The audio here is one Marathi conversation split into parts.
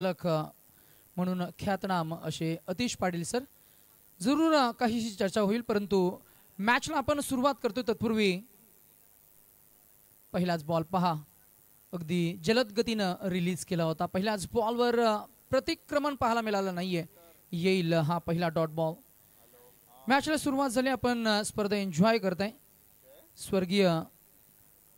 लख म्हणून ख्यातनाम असे अतिश पाटील सर जरूर काहीशी चर्चा होईल, परंतु मॅचला आपण सुरुवात करतो तत्पूर्वी पहिलाच बॉल पहा, अगदी जलद गतीनं रिलीज केला होता. पहिल्याच बॉलवर प्रतिक्रमण पाहायला मिळालं नाहीये. येईल हा पहिला डॉट बॉल. मॅचला सुरुवात झाली. आपण स्पर्धा एन्जॉय करताय. स्वर्गीय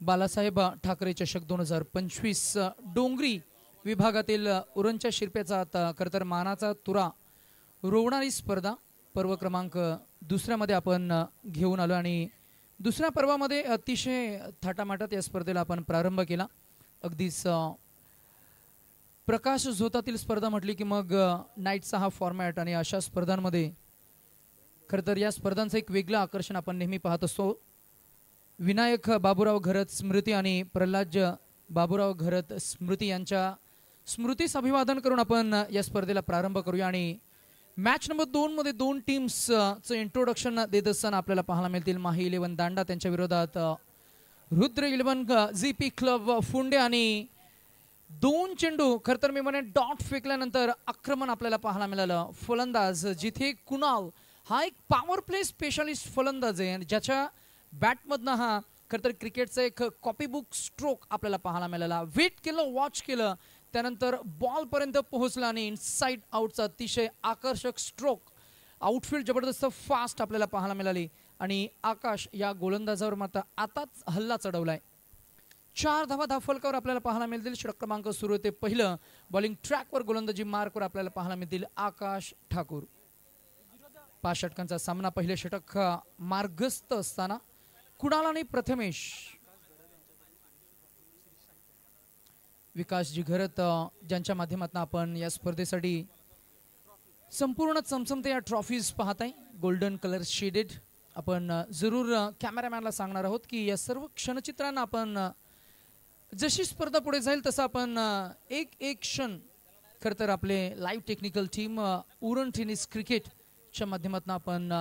बालासाहेब ठाकरे चषक 2025 डोंगरी विभागातील उरणच्या शिरप्याचा खरतर मानाचा तुरा रोवणारी स्पर्धा पर्व क्रमांक दुसऱ्यामध्ये आपण घेऊन आलो आणि दुसऱ्या पर्वामध्ये अतिशय थाटामाटात या स्पर्धेला आपण प्रारंभ केला. अगदीच प्रकाश झोतातील स्पर्धा म्हटली की मग नाईटचा हा फॉर्मॅट आणि अशा स्पर्धांमध्ये खरतर या स्पर्धांचं एक वेगळं आकर्षण आपण नेहमी पाहत असतो. विनायक बाबूराव घरत स्मृती आणि प्रल्हाद बाबूराव घरत स्मृती यांच्या स्मृतीस अभिवादन करून आपण या स्पर्धेला प्रारंभ करूया. आणि मॅच नंबर 2 मध्ये दोन टीम्सचं इंट्रोडक्शन देत असताना आपल्याला पाहायला मिळतील. माही 11 दांडा त्यांच्या विरोधात रुद्र 11 जीपी क्लब फुंडे आणि दोन चेंडू खरतर मी म्हणेन डॉट फेकल्यानंतर आक्रमण आपल्याला पाहायला मिळालं. फलंदाज जिथे कुणाल हा एक पॉवर प्ले स्पेशलिस्ट फलंदाज आहे आणि ज्याच्या बॅटमधनं हा खरतर क्रिकेटचा एक कॉपी बुक स्ट्रोक आपल्याला पाहायला मिळाला. वेट केलं, वॉच केलं, त्यानंतर बॉल पर्यंत पोहोचला आणि इनसाइड आउटचा अतिशय आकर्षक स्ट्रोक. आउटफील्ड जबरदस्त फास्ट आपल्याला पाहायला मिळाली आणि आकाश या गोलंदाजावर मात्र आताच हल्ला चढवलाय. 4 धावा धाफलकावर आपल्याला पाहायला मिळतील. षटक क्रमांक सुरू होते. पहिलं बॉलिंग ट्रॅकवर गोलंदाजी मार्कवर आपल्याला पाहायला मिळतील आकाश ठाकूर. 5 षटकांचा सामना. पहिले षटक मार्गस्थ असताना कुणाल आणि प्रथमेश. विकासजी घरत ज्यांच्या माध्यमातून आपण या स्पर्धेसाठी संपूर्ण चमचमते या ट्रॉफीज पाहताय गोल्डन कलर शेडेड. आपण जरूर कॅमेरामॅनला सांगणार आहोत की या सर्व क्षणचित्रांना आपण जशी स्पर्धा पुढे जाईल तसं आपण एक एक क्षण खरं तर आपले live technical team Uran tennis क्रिकेटच्या माध्यमातून आपण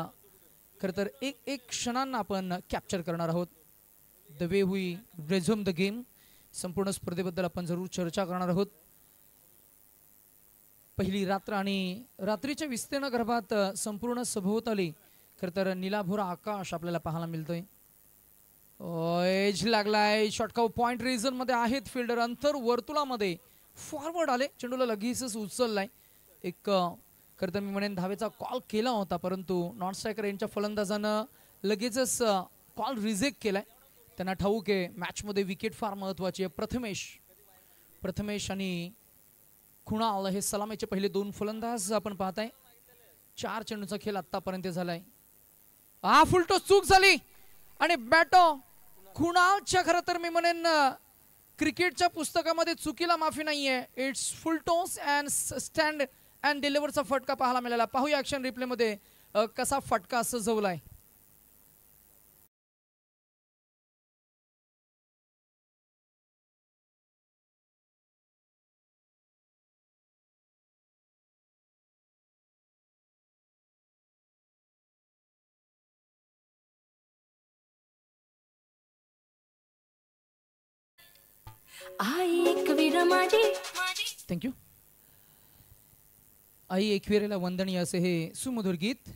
खरं तर एक एक क्षणांना आपण कॅप्चर करणार आहोत. The way we resume the game. संपूर्ण स्पर्धेबद्दल आपण जरूर चर्चा करणार आहोत. पहिली रात्र आणि रात्रीच्या विस्तीर्ण गर्भात संपूर्ण सभोवताली खरं तर निलाभोरा आकाश आपल्याला पाहायला मिळतोय. एज लागलाय. शॉटकाऊ पॉइंट रिजन मध्ये आहेत फिल्डर. अंतर वर्तुळामध्ये फॉरवर्ड आले. चेंडूला लगेचच उचललाय. एक खरं तर मी म्हणेन धावेचा कॉल केला होता, परंतु नॉन स्ट्रायकर यांच्या फलंदाजानं लगेचच कॉल रिजेक्ट केलाय. त्यांना ठाऊक आहे मॅचमध्ये विकेट फार महत्वाची आहे. प्रथमेश आणि कुणाल हे सलामीचे पहिले 2 फलंदाज आपण पाहताय. 4 चेंडूचा खेळ आतापर्यंत झालाय. हा फुलटॉस चूक झाली आणि बॅटो कुणालच्या खरं तर मी म्हणेन क्रिकेटच्या पुस्तकामध्ये चुकीला माफी नाहीये. It's full toss and stand and डिलिव्हरचा फटका पाहायला मिळाला. पाहूया ऍक्शन रिप्ले मध्ये कसा फटका सजवलाय. थँक्यू. आई एकविरेला वंदनीय असे हे सुमधुर गीत.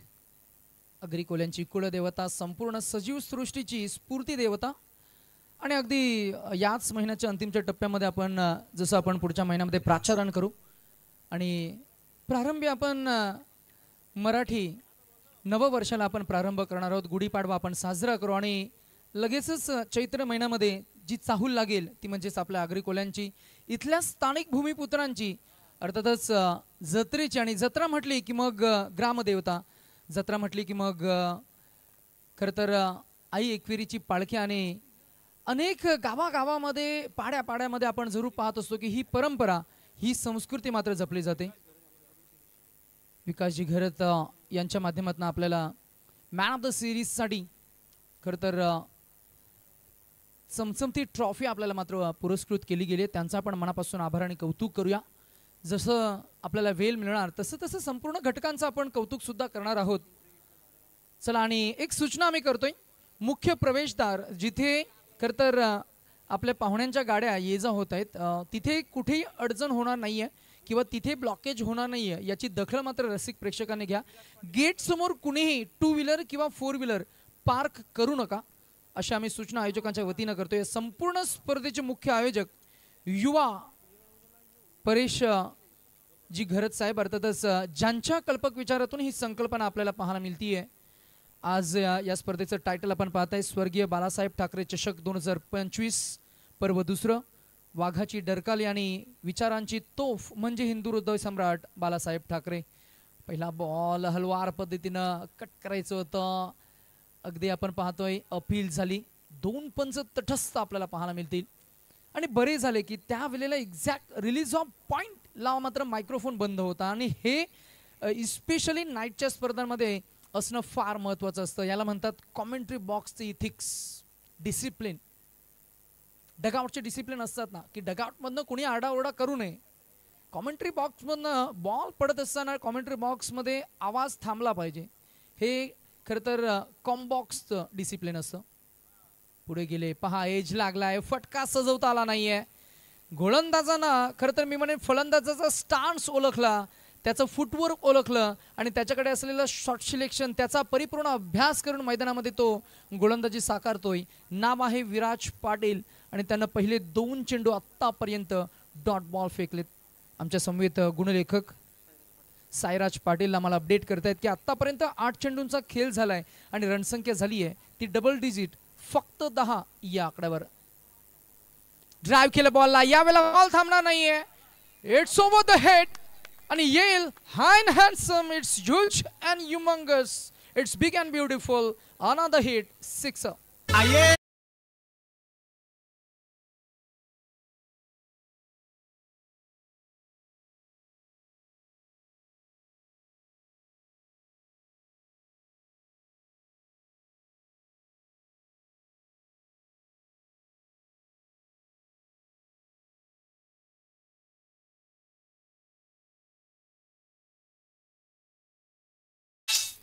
अग्रिकोल्यांची कुलदेवता, संपूर्ण सजीव सृष्टीची स्फूर्ती देवता. आणि अगदी याच महिन्याच्या अंतिमच्या टप्प्यामध्ये आपण जसं आपण पुढच्या महिन्यामध्ये प्राचारण करू आणि प्रारंभी आपण मराठी नववर्षाला आपण प्रारंभ करणार आहोत. गुढीपाडवा आपण साजरा करू आणि लगेचच चैत्र महिन्यामध्ये जी चाहूल लागेल ती म्हणजेच आपल्या अग्रिकोल्यांची, इथल्या स्थानिक भूमिपुत्रांची, अर्थातच जत्रेची. आणि जत्रा म्हटली की मग ग्रामदेवता, जत्रा म्हटली की मग खरं तर आई एकविरीची पालखी. आणि अनेक गावागावामध्ये पाड्यापाड्यामध्ये आपण जरूर पाहत असतो की ही परंपरा, ही संस्कृती मात्र जपली जाते. विकासजी घरत यांच्या माध्यमातून आपल्याला मॅन ऑफ द सिरीजसाठी खरं तर चमचमती ट्रॉफी आपल्याला मात्र पुरस्कृत केली गेली. त्यांचा आपण मनापासून आभार आणि कौतुक करूया. जसं आपल्याला वेळ मिळणार तसं तसं संपूर्ण घटकांचं आपण कौतुक सुद्धा करणार आहोत. चला, आणि एक सूचना आम्ही करतोय. मुख्य प्रवेशद्वार जिथे खरं तर आपल्या पाहुण्यांच्या गाड्या ये जा होत आहेत तिथे कुठेही अडचण होणार नाहीये किंवा तिथे ब्लॉकेज होणार नाहीये याची दखल मात्र रसिक प्रेक्षकांनी घ्या. गेट समोर कुणीही 2 व्हीलर किंवा 4 व्हीलर पार्क करू नका अशा आम्ही सूचना आयोजकांच्या वतीनं करतोय. संपूर्ण स्पर्धेचे मुख्य आयोजक युवा परेश जी घरत साहेब अर्थातच ज्यांच्या कल्पक विचारातून ही संकल्पना आपल्याला पाहायला मिळतीये. आज या स्पर्धेचं टायटल आपण पाहताय स्वर्गीय बाळासाहेब ठाकरे चषक 2025 पर्व दुसरं. वाघाची डरकाली आणि विचारांची तोफ म्हणजे हिंदू हृदय सम्राट बाळासाहेब ठाकरे. पहिला बॉल हलवार पद्धतीनं कट करायचं होतं. अगदी आपण पाहतोय अपील झाली. 2 पंच तटस्थ आपल्याला पाहायला मिळतील आणि बरे झाले की त्या वेळेला एक्झॅक्ट रिलीज ऑफ पॉइंट ला मात्र मायक्रोफोन बंद होता आणि हे इस्पेशली नाईटच्या स्पर्धांमध्ये असणं फार महत्त्वाचं असतं. याला म्हणतात कॉमेंट्री बॉक्सचे इथिक्स, डिसिप्लिन. डगआउटचे डिसिप्लिन असतात ना की डगआउटमधनं कोणी आरडाओरडा करू नये. कॉमेंट्री बॉक्समधनं बॉल पडत असताना कॉमेंट्री बॉक्समध्ये आवाज थांबला पाहिजे. हे खरं तर कॉम्बॉक्सचं डिसिप्लिन असतं. पुढे गेले पहा एज लागलाय. फटका सजवता आला नाहीये. गोलंदाजांना खरं तर मी म्हणेन फलंदाजाचा स्टान्स ओळखला, त्याचं फुटवर्क ओळखलं आणि त्याच्याकडे असलेलं शॉट सिलेक्शन त्याचा परिपूर्ण अभ्यास करून मैदानामध्ये तो गोलंदाजी साकारतोय. नाव आहे विराज पाटील आणि त्यानं पहिले 2 चेंडू आत्तापर्यंत डॉट बॉल फेकलेत. आमच्या समवेत गुणलेखक सायराज पाटील आम्हाला अपडेट करतायत की आत्तापर्यंत 8 चेंडूंचा खेळ झालाय आणि रणसंख्या झाली आहे ती डबल डिजिट, फक्त 10 या आकड्यावर. ड्राइव्ह केलं बॉलला. यावेळेला बॉल थांबणार नाहीये. इट्स ओव्हर द हेड आणि येईल high and handsome. It's huge and humungous. It's big and beautiful. Another hit, sixer.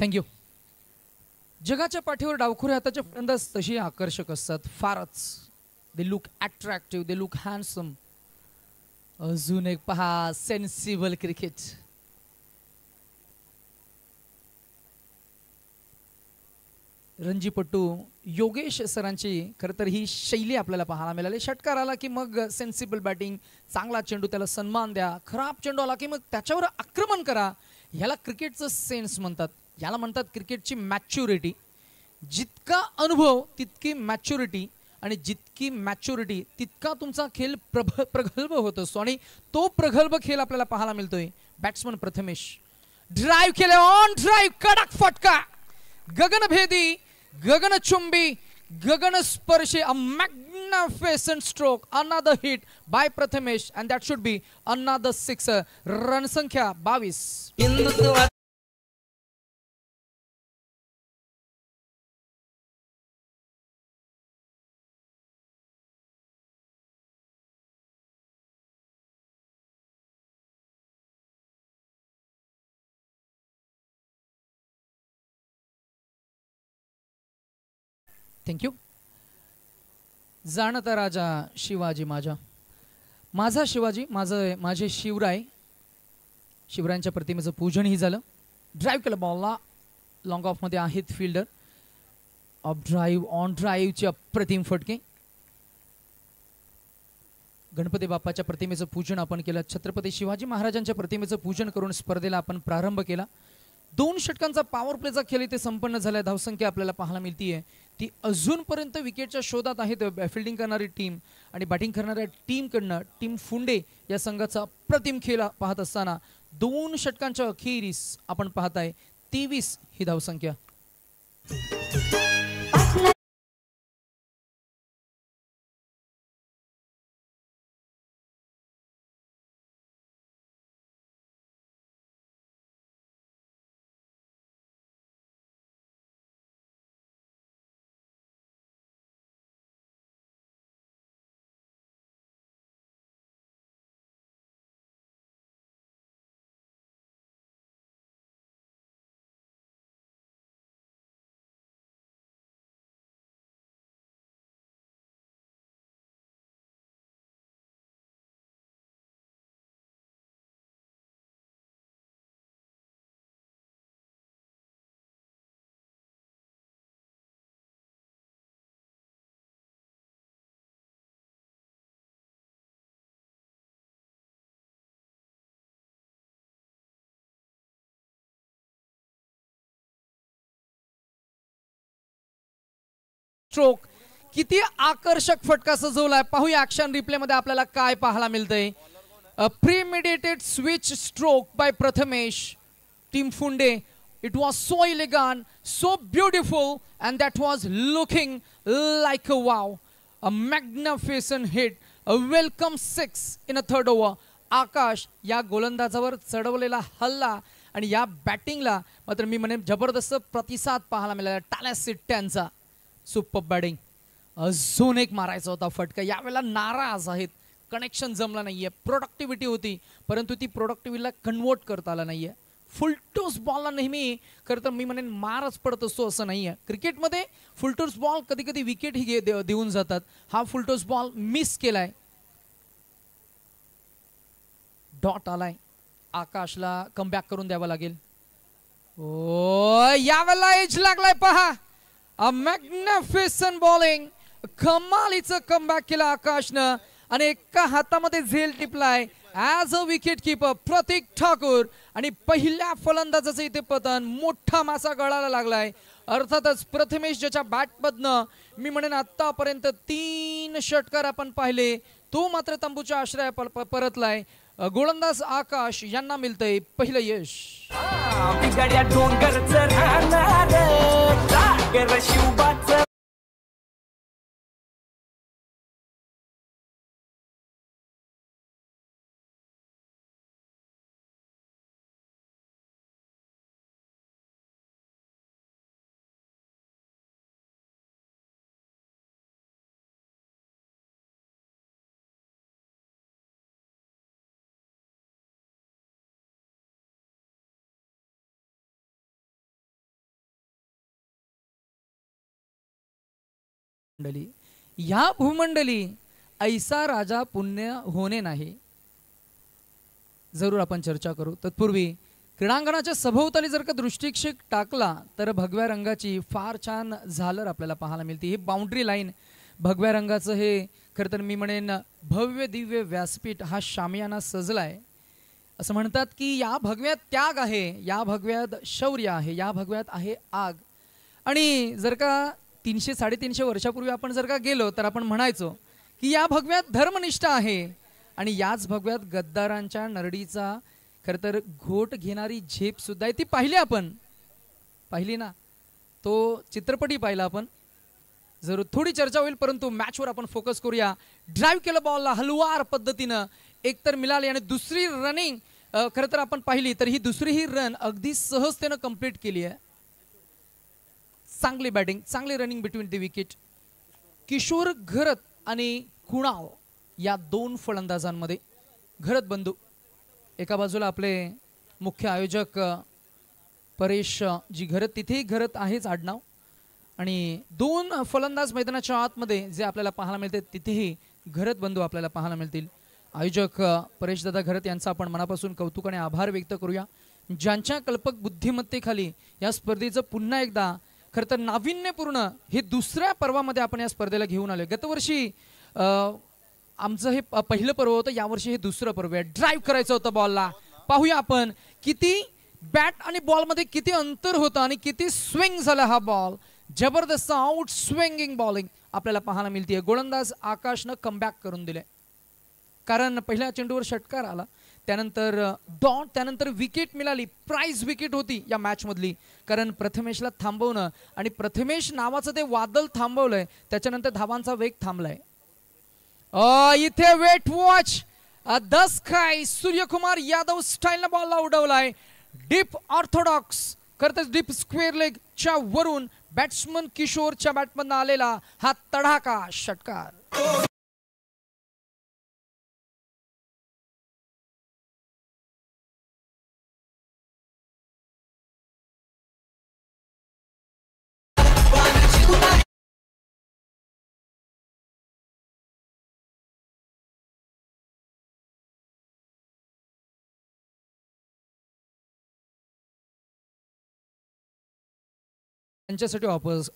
Thank you. जगाच्या पाठीवर डावखुरे हाताचे फलंदाज तशी आकर्षक असतात फारच. They look attractive, they look handsome. अजून एक पहा सेन्सिबल क्रिकेट. रणजीपट्टू योगेश सरांची खरं तर ही शैली आपल्याला पाहायला मिळाली. षटकार आला की मग सेन्सिबल बॅटिंग, चांगला चेंडू त्याला सन्मान द्या. खराब चेंडू आला की मग त्याच्यावर आक्रमण करा. ह्याला क्रिकेटचं सेन्स म्हणतात. याला म्हणतात क्रिकेटची मॅच्युरिटी. जितका अनुभव तितकी मॅच्युरिटी आणि जितकी मॅच्युरिटी तितका तुमचा खेळ प्रगल्भ होत असतो आणि तो प्रगल्भ खेळ आपल्याला पाहायला मिळतोय. बॅट्समन प्रथमेश ड्राइव्ह केले. ऑन ड्राइव्ह, कडक फटका, गगनभेदी, गगनचुंबी, गगनस्पर्शी. अ magnificent stroke. Another hit by Prathamesh and that should be another sixer. रणसंख्या 22. Thank you. जाणता राजा शिवाजी माझा, माझा शिवाजी, माझे शिवराय. शिवरायांच्या प्रतिमेचं पूजनही झालं. ड्राइव्ह केलं बॉलला. लॉंग ऑफमध्ये आहेत फिल्डर. ऑफ ड्राइव्ह, ऑन ड्राइव्हचे अप्रतिम फटके. गणपती बाप्पाच्या प्रतिमेचं पूजन आपण केलं. छत्रपती शिवाजी महाराजांच्या प्रतिमेचं पूजन करून स्पर्धेला आपण प्रारंभ केला. 2 षटकांचा पॉवर प्लेचा खेळ इथे संपन्न झाला. धावसंख्या आपल्याला पाहायला मिळतीये ती अजूनपर्यंत विकेटच्या शोधात आहेत फिल्डिंग करणारी टीम आणि बॅटिंग करणाऱ्या टीमकडनं टीम फुंडे या संघाचा अप्रतिम खेळ पाहत असताना 2 षटकांच्या अखेरीस आपण पाहताय 23 ही धावसंख्या. स्ट्रोक, किती आकर्षक फटका सजवलाय पाहूया ऍक्शन रिप्ले मध्ये आपल्याला काय पाहायला मिळतंय. A premeditated switch stroke by Prathamesh team Funde. It was so elegant, so beautiful, and that was looking like a wow. A magnificent hit, a welcome 6 in a third over. आकाश या गोलंदाजावर चढवलेला हल्ला आणि या बॅटिंगला मात्र मी म्हणेन जबरदस्त प्रतिसाद पाहायला मिळाला. टाल्या सिट्ट्यांचा सुपर बॅटिंग. अजून एक मारायचा होता फटका. यावेळेला नाराज आहेत, कनेक्शन जमला नाहीये. प्रोडक्टिव्हिटी होती परंतु ती प्रोडक्टिव्हिटीला कन्वर्ट करता आला नाहीये. फुलटॉस बॉलला नेहमी खरं तर मी म्हणेन मारच पडत असतो असं नाही आहे. क्रिकेटमध्ये फुलटॉस बॉल कधी कधी विकेट ही देऊन जातात. हा फुलटॉस बॉल मिस केलाय. डॉट आलाय. आकाशला कमबॅक करून द्यावा लागेल. ओ यावेळेला एज लागलाय पहा. अ मॅग्निफिसंट बॉलिंग. कमालीचं कमबॅक केलं आकाशनं आणि एका हातामध्ये झेल टिपलाय. ॲज अ विकेट कीपर प्रतीक ठाकूर आणि पहिल्या फलंदाजाचं इथे पतन. मोठा मासा गळायला लागलाय. अर्थातच प्रथमेश ज्याच्या बॅटमधनं मी म्हणेन आतापर्यंत 3 षटकार आपण पाहिले, तो मात्र तंबूच्या आश्रया परतलाय. गोलंदाज आकाश यांना मिळतंय पहिलं यश. या भूमंडली ऐसा राजा पुण्य होणे नाही. जरूर आपण चर्चा करू. तत्पूर्वी क्रीडांगणाच्या सभोवताली जर का दृष्टिक्षेप टाकला तर भगव्या रंगाची फार छान झालर आपल्याला पाहायला मिळते. ही बाउंड्री लाईन भगव्या रंगाचं हे खरं तर मी म्हणेन भव्य दिव्य व्यासपीठ हा शामियाना सजलाय. असं म्हणतात की या भगव्यात त्याग आहे, या भगव्यात शौर्य आहे, या भगव्यात आहे आग. आणि जर का 300-350 वर्षापूर्वी आपण जर का गेलो तर आपण म्हणायचो की या भगव्यात धर्मनिष्ठा आहे आणि याच भगव्यात गद्दारांच्या नरडीचा खरं तर घोट घेणारी झेप सुद्धा आहे. ती पाहिली आपण, पाहिली ना, तो चित्रपटही पाहिला आपण. जरूर थोडी चर्चा होईल परंतु मॅचवर आपण फोकस करूया. ड्राईव्ह केलं बॉलला हलवार पद्धतीनं एकतर मिळाली आणि दुसरी रनिंग खरं तर आपण पाहिली तर ही दुसरी ही रन अगदी सहजतेनं कंप्लीट केली आहे. चांगली बॅटिंग, चांगली running between the wicket. Kishor Gharat आणि कुणाल या 2 फलंदाजांमध्ये घरत बंधू एका बाजूला आपले मुख्य आयोजक परेश जी घरत, तिथेही घरत आहेच आडनाव. आणि 2 फलंदाज मैदानाच्या आतमध्ये जे आपल्याला पाहायला मिळते तिथेही घरत बंधू आपल्याला पाहायला मिळतील. आयोजक परेश दादा घरत यांचा आपण मनापासून कौतुक आणि आभार व्यक्त करूया, ज्यांच्या कल्पक बुद्धिमत्तेखाली या स्पर्धेचं पुन्हा एकदा खरं तर नाविन्यपूर्ण हे दुसऱ्या पर्वामध्ये आपण या स्पर्धेला घेऊन आलोय. गतवर्षी आमचं हे पहिलं पर्व होतं, यावर्षी हे दुसरं पर्व आहे. ड्राईव्ह करायचं होतं बॉलला. पाहूया आपण किती बॅट आणि बॉलमध्ये किती अंतर होतं आणि किती स्विंग झाला हा बॉल. जबरदस्त आउट स्विंगिंग बॉलिंग आपल्याला पाहायला मिळते. गोलंदाज आकाशनं कमबॅक करून दिले कारण पहिल्या चेंडूवर षटकार आला, त्यानंतर डॉट, त्यानंतर विकेट मिळाली. प्राइज विकेट होती या मॅच मधली कारण प्रथमेशला थांबवणं आणि प्रथमेश नावाचं ते वादळ थांबवलंय, त्याच्यानंतर धावांचा वेग थांबलाय. इथे wait watch the sky. Suryakumar Yadav स्टाईलनं बॉलला उडवलाय. डीप ऑर्थोडॉक्स खरंच डीप स्क्वेअर लेगच्या वरून बॅट्समन किशोरच्या बॅटमधून आलेला हा तडाखा षटकार. त्यांच्यासाठी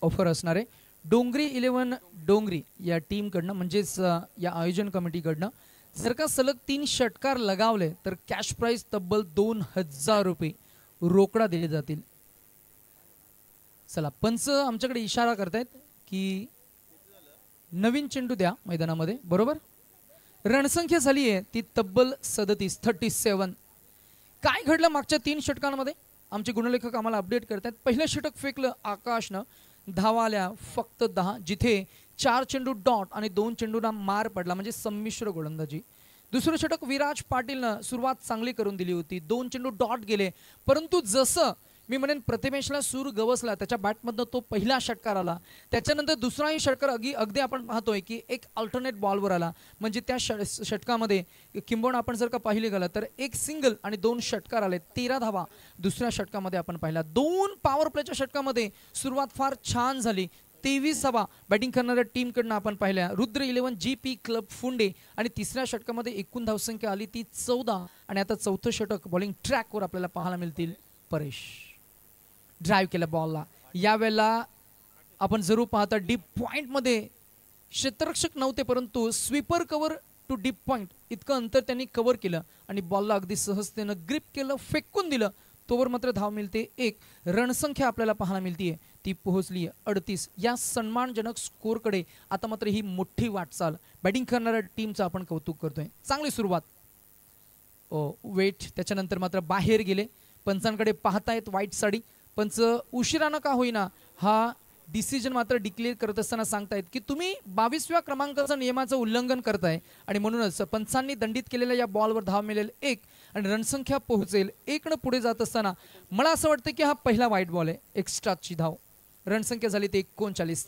ऑफर असणार आहे. डोंगरी 11 डोंगरी या टीमकडनं म्हणजेच या आयोजन कमिटीकडनं जर का सलग 3 षटकार लगावले तर कॅश प्राइज तब्बल 2000 रुपये रोकडा दिले जातील. चला पंच आमच्याकडे इशारा करतायत की नवीन चेंडू द्या मैदानामध्ये, बरोबर. रणसंख्या झाली आहे ती तब्बल 37. काय घडलं मागच्या 3 षटकांमध्ये आमचे गुणलेखक आम्हाला अपडेट करतात. पहिलं षटक फेकलं आकाशनं, धावा आल्या फक्त 10, जिथे 4 चेंडू डॉट आणि 2 चेंडूंना मार पडला, म्हणजे संमिश्र गोलंदाजी. दुसरं षटक विराज पाटीलनं सुरुवात चांगली करून दिली होती, 2 चेंडू डॉट गेले, परंतु जसं मी म्हणेन प्रथमेशला सूर गवसला त्याच्या बॅटमधनं तो पहिला षटकार आला, त्याच्यानंतर दुसराही षटकार अगदी आपण पाहतोय की एक अल्टरनेट बॉलवर आला. म्हणजे त्या षटकामध्ये किंबहुना आपण जर का पाहिले गेलं तर एक सिंगल आणि 2 षटकार आले, 13 धावा दुसऱ्या षटकामध्ये आपण पाहिला. 2 पॉवर प्लेच्या षटकामध्ये सुरुवात फार छान झाली. 23 धावा बॅटिंग करणाऱ्या टीमकडनं आपण पाहिल्या, रुद्र 11 GP क्लब फुंडे. आणि तिसऱ्या षटकामध्ये एकूण धावसंख्या आली ती 14. आणि आता चौथं षटक बॉलिंग ट्रॅकवर आपल्याला पाहायला मिळतील. परेश ड्राईव्ह केला बॉलला, यावेळेला आपण जरूर पाहता डीप पॉइंटमध्ये क्षेत्ररक्षक नव्हते, परंतु sweeper cover to deep point इतकं अंतर त्यांनी कव्हर केलं आणि बॉलला अगदी सहजतेनं ग्रिप केलं, फेकून दिलं. तोवर मात्र धाव मिळते 1. रणसंख्या आपल्याला पाहायला मिळतीये ती पोहोचली 38. या सन्मानजनक स्कोरकडे आता मात्र ही मोठी वाटचाल बॅटिंग करणाऱ्या टीमचं आपण कौतुक करतोय. चांगली सुरुवात. वेट त्याच्यानंतर मात्र बाहेर गेले. पंचांकडे पाहतायत वाईट साडी. पंच उशिरानं का होईना हा डिसिजन मात्र डिक्लेअर करत असताना सांगतायत की तुम्ही 22व्या क्रमांकाचं नियमाचं उल्लंघन करताय आणि म्हणूनच पंचांनी दंडित केलेल्या या बॉलवर धाव मिळेल 1 आणि रणसंख्या पोहोचेल 1 न पुढे जात असताना मला असं वाटतं की हा पहिला वाईट बॉल आहे. एक्स्ट्राची धाव. रणसंख्या झाली ते 39.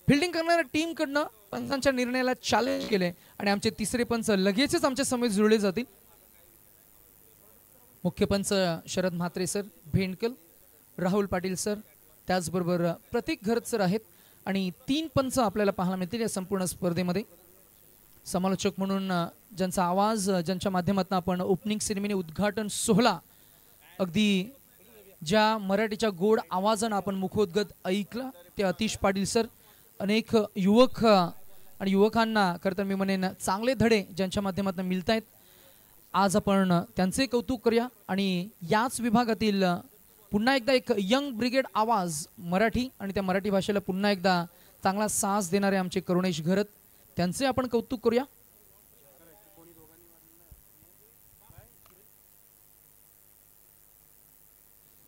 फिल्डिंग करणाऱ्या टीमकडनं पंचांच्या निर्णयाला चॅलेंज केले आणि आमचे तिसरे पंच लगेचच आमच्या समेत जुळले जातील. मुख्य पंच शरद म्हात्रे सर, भेंडकल, राहुल पाटील सर, त्याचबरोबर प्रतीक घरत सर आहेत आणि 3 पंच आपल्याला पाहायला मिळतील या संपूर्ण स्पर्धेमध्ये. समालोचक म्हणून ज्यांचा आवाज, ज्यांच्या माध्यमातून आपण ओपनिंग सेरेमनी उद्घाटन सोहळा अगदी ज्या मराठीच्या गोड आवाजानं आपण मुखोद्गत ऐकला ते अतिश पाटील सर. अनेक युवक आणि युवकांना खरं मी म्हणेन चांगले धडे ज्यांच्या माध्यमातून मिळत आहेत. आज आपण त्यांचे कौतुक करूया आणि याच विभागातील पुन्हा एकदा एक यंग ब्रिगेड आवाज मराठी आणि त्या मराठी भाषेला पुन्हा एकदा चांगला साथ देणारे आमचे करुणेश घरत, त्यांचे आपण कौतुक करूया.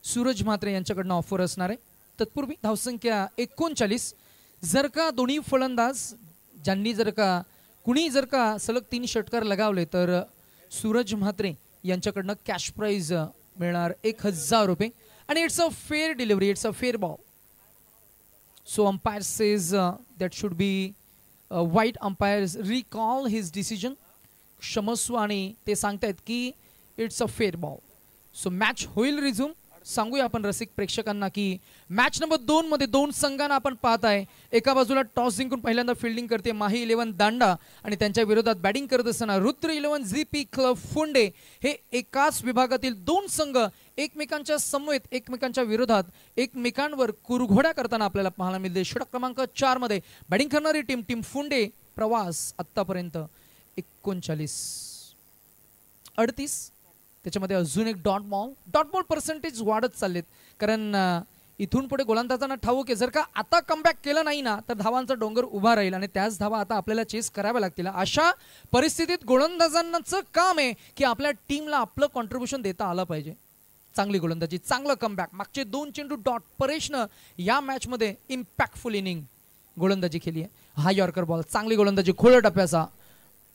सूरज म्हात्रे यांच्याकडनं ऑफर असणार आहे. तत्पूर्वी धावसंख्या 39. जर का दोन्ही फलंदाज ज्यांनी कुणी सलग 3 षटकार लगावले तर सूरज म्हात्रे यांच्याकडनं कॅश प्राइज मिळणार 1000 रुपये. आणि it's a fair delivery, it's a fair ball. So umpire says that should be wide. Umpire recall his decision. क्षमस्व आणि ते सांगतायत की it's a fair ball. So match होईल रिझ्यूम. सांगूया आपण रसिक प्रेक्षकांना की मॅच नंबर 2 मध्ये 2 संघांना आपण पाहताय. एका बाजूला टॉस जिंकून पहिल्यांदा फिल्डिंग करते माही 11 दांडा आणि त्यांच्या विरोधात बॅटिंग करत असताना रुद्र 11 GP क्लब फुंडे. हे एकाच विभागातील 2 संघ एकमेकांच्या समवेत, एकमेकांच्या विरोधात, एकमेकांवर कुरघोड्या करताना आपल्याला पाहायला मिळते. षटक क्रमांक 4 मध्ये बॅटिंग करणारी टीम फुंडे. प्रवास आतापर्यंत 39. 38. त्याच्यामध्ये अजून एक डॉट बॉल पर्सेंटेज वाढत चाललेत, कारण इथून पुढे गोलंदाजांना ठाऊक आहे जर का आता कमबॅक केलं नाही ना तर धावांचा डोंगर उभा राहील आणि त्याच धावा आता आपल्याला चेस कराव्या लागतील. अशा परिस्थितीत गोलंदाजांचं काम आहे की आपल्या टीमला आपलं कॉन्ट्रीब्युशन देता आलं पाहिजे. चांगली गोलंदाजी, चांगलं कमबॅक. मागचे 2 चेंडू डॉट. परेशनं या मॅचमध्ये इम्पॅक्टफुल इनिंग गोलंदाजी केली आहे. हा यॉर्कर बॉल, चांगली गोलंदाजी, खोल टप्प्याचा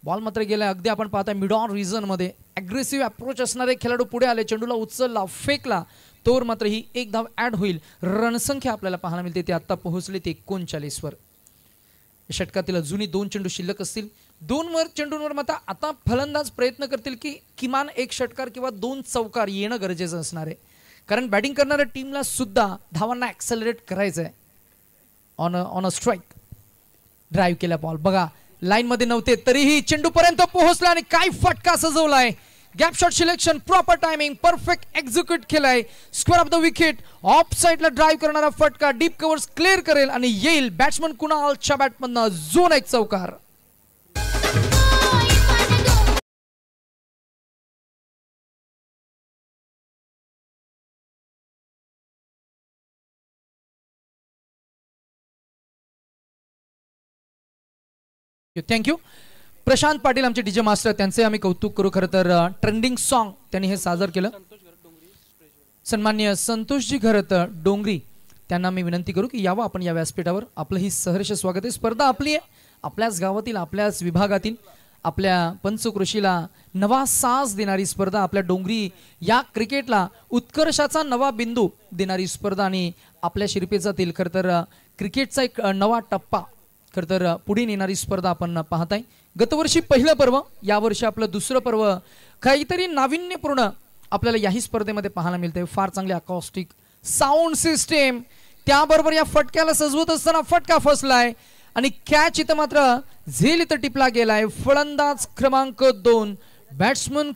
बॉल मात्र गेला. अगदी आपण पाहता मिड ऑन रिजन मध्ये अग्रेसिव्ह अप्रोच असणारे खेळाडू पुढे आले, चेंडूला उचलला, फेकला, तोवर मात्र ही 1 धाव ऍड होईल. रणसंख्या आपल्याला पाहायला मिळते ते आता पोहोचले ते 39 वर. षटकातील अजूनही 2 चेंडू शिल्लक असतील. 2 चेंडूंवर मात्र आता फलंदाज प्रयत्न करतील की किमान 1 षटकार किंवा 2 चौकार येणं गरजेचं असणार आहे, कारण बॅटिंग करणाऱ्या टीमला सुद्धा धावांना ऍक्सेलरेट करायचं आहे. ऑन अ स्ट्राईक ड्राईव्ह केला बॉल. बघा लाईन मध्ये नव्हते तरीही चेंडू पर्यंत पोहोचला आणि काय फटका सजवलाय. Gap shot selection, proper timing, perfect execute केलाय. Square off the wicket, off साइडला ड्राईव्ह करणारा फटका डीप कव्हर्स क्लिअर करेल आणि येईल बॅट्समन कुणालच्या बॅटमधनं झोन 1 चौकार. थँक्यू. प्रशांत पाटील आमचे डीजे मास्टर, त्यांचे आम्ही कौतुक करू. खरं तर ट्रेंडिंग सॉन्ग त्यांनी हे सादर केलं. सन्माननीय संतोषजी घरत डोंगरी, त्यांना मी विनंती करू की यावं आपण या व्यासपीठावर. आपलं ही सहर्ष स्वागत आहे. स्पर्धा आपली आहे, आपल्याच गावातील, आपल्याच विभागातील, आपल्या पंचकृषीला नवा साज देणारी स्पर्धा, आपल्या डोंगरी या क्रिकेटला उत्कर्षाचा नवा बिंदू देणारी स्पर्धा आणि आपल्या शिरपेचातील खरं तर क्रिकेटचा एक नवा टप्पा खरं तर पुढे नेणारी स्पर्धा आपण पाहताय. गतवर्षी पहिलं पर्व, यावर्षी आपलं दुसरं पर्व. काहीतरी नाविन्यपूर्ण आपल्याला याही स्पर्धेमध्ये पाहायला मिळते. फार चांगले अकॉस्टिक साऊंड सिस्टीम, त्याबरोबर या फटक्याला सजवत असताना फटका फसलाय आणि कॅच इथं मात्र झेल इथं टिपला गेलाय. फलंदाज क्रमांक 2 बॅट्समन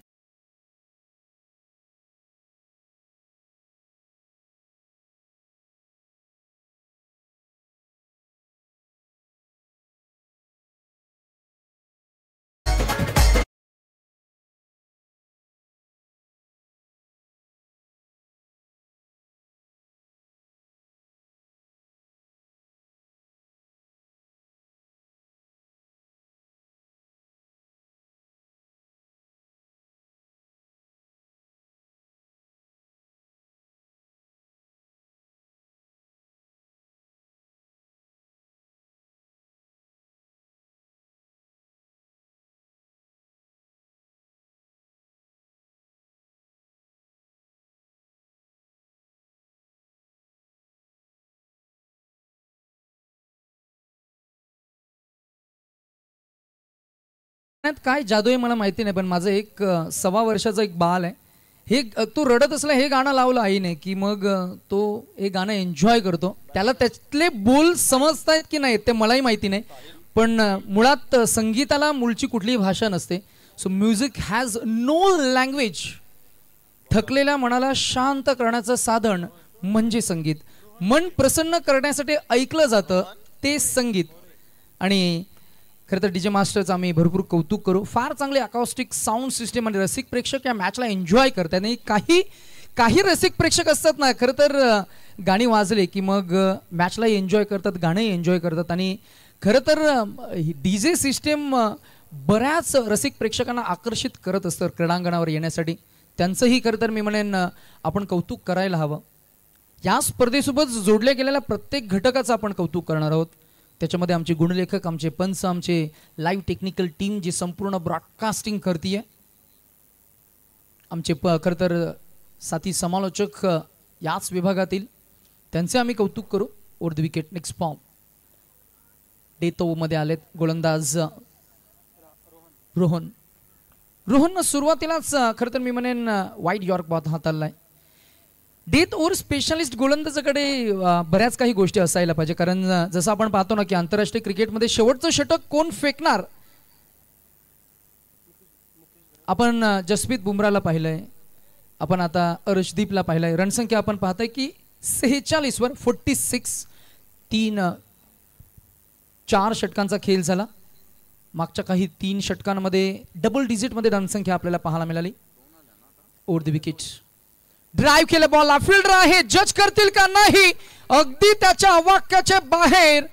काय जादू आहे मला माहिती नाही, पण माझं एक 1.25 वर्षाचा एक बाल आहे. हे तो रडत असला हे गाणं लावलं आईने की मग तो हे गाणं एन्जॉय करतो. त्याला त्यातले बोल समजतायत की नाही ते मलाही माहिती नाही, पण मुळात संगीताला मूळची कुठलीही भाषा नसते. So music has no language. थकलेल्या मनाला शांत करण्याचं साधन म्हणजे संगीत. मन प्रसन्न करण्यासाठी ऐकलं जातं ते संगीत. आणि खरं तर डीजे मास्टरचं आम्ही भरपूर कौतुक करू. फार चांगले अकॉस्टिक साऊंड सिस्टीम आणि रसिक प्रेक्षक या मॅचला एन्जॉय करतात. आणि काही रसिक प्रेक्षक असतात ना, खरं तर गाणी वाजले की मग मॅचला एन्जॉय करतात, गाणंही एन्जॉय करतात. आणि खरं तर डीजे सिस्टीम बऱ्याच रसिक प्रेक्षकांना आकर्षित करत असतं क्रीडांगणावर येण्यासाठी. त्यांचंही खरं तर मी म्हणेन आपण कौतुक करायला हवं. या स्पर्धेसोबत जोडल्या गेलेल्या प्रत्येक घटकाचं आपण कौतुक करणार आहोत. त्याच्यामध्ये आमचे गुणलेखक, आमचे पंच, आमचे लाईव्ह टेक्निकल टीम जी संपूर्ण ब्रॉडकास्टिंग करते, आमचे खरं तर साथी समालोचक याच विभागातील, त्यांचे आम्ही कौतुक करू. Over the wicket next from death ओव्हरमध्ये आलेत गोलंदाज रोहन सुरुवातीलाच खरं तर मी म्हणेन वाईड यॉर्क बॉल हाताळलाय. डेथ ओव्हर स्पेशलिस्ट गोलंदाजाकडे बऱ्याच काही गोष्टी असायला पाहिजे, कारण जसं आपण पाहतो ना की आंतरराष्ट्रीय क्रिकेटमध्ये शेवटचं षटक कोण फेकणार. आपण जसप्रीत बुमराला पाहिलंय, आपण आता अर्शदीपला पाहिलंय. रणसंख्या आपण पाहताय की 46 वर 46, 4 षटकांचा खेळ झाला. मागच्या काही 3 षटकांमध्ये डबल डिजिटमध्ये रणसंख्या आपल्याला पाहायला मिळाली. ओव्हर द विकेट ड्राइव्ह केलं, बॉल फिल्डर आहे, जज करतील का नाही. अगदी त्याच्या वाक्याच्या बाहेर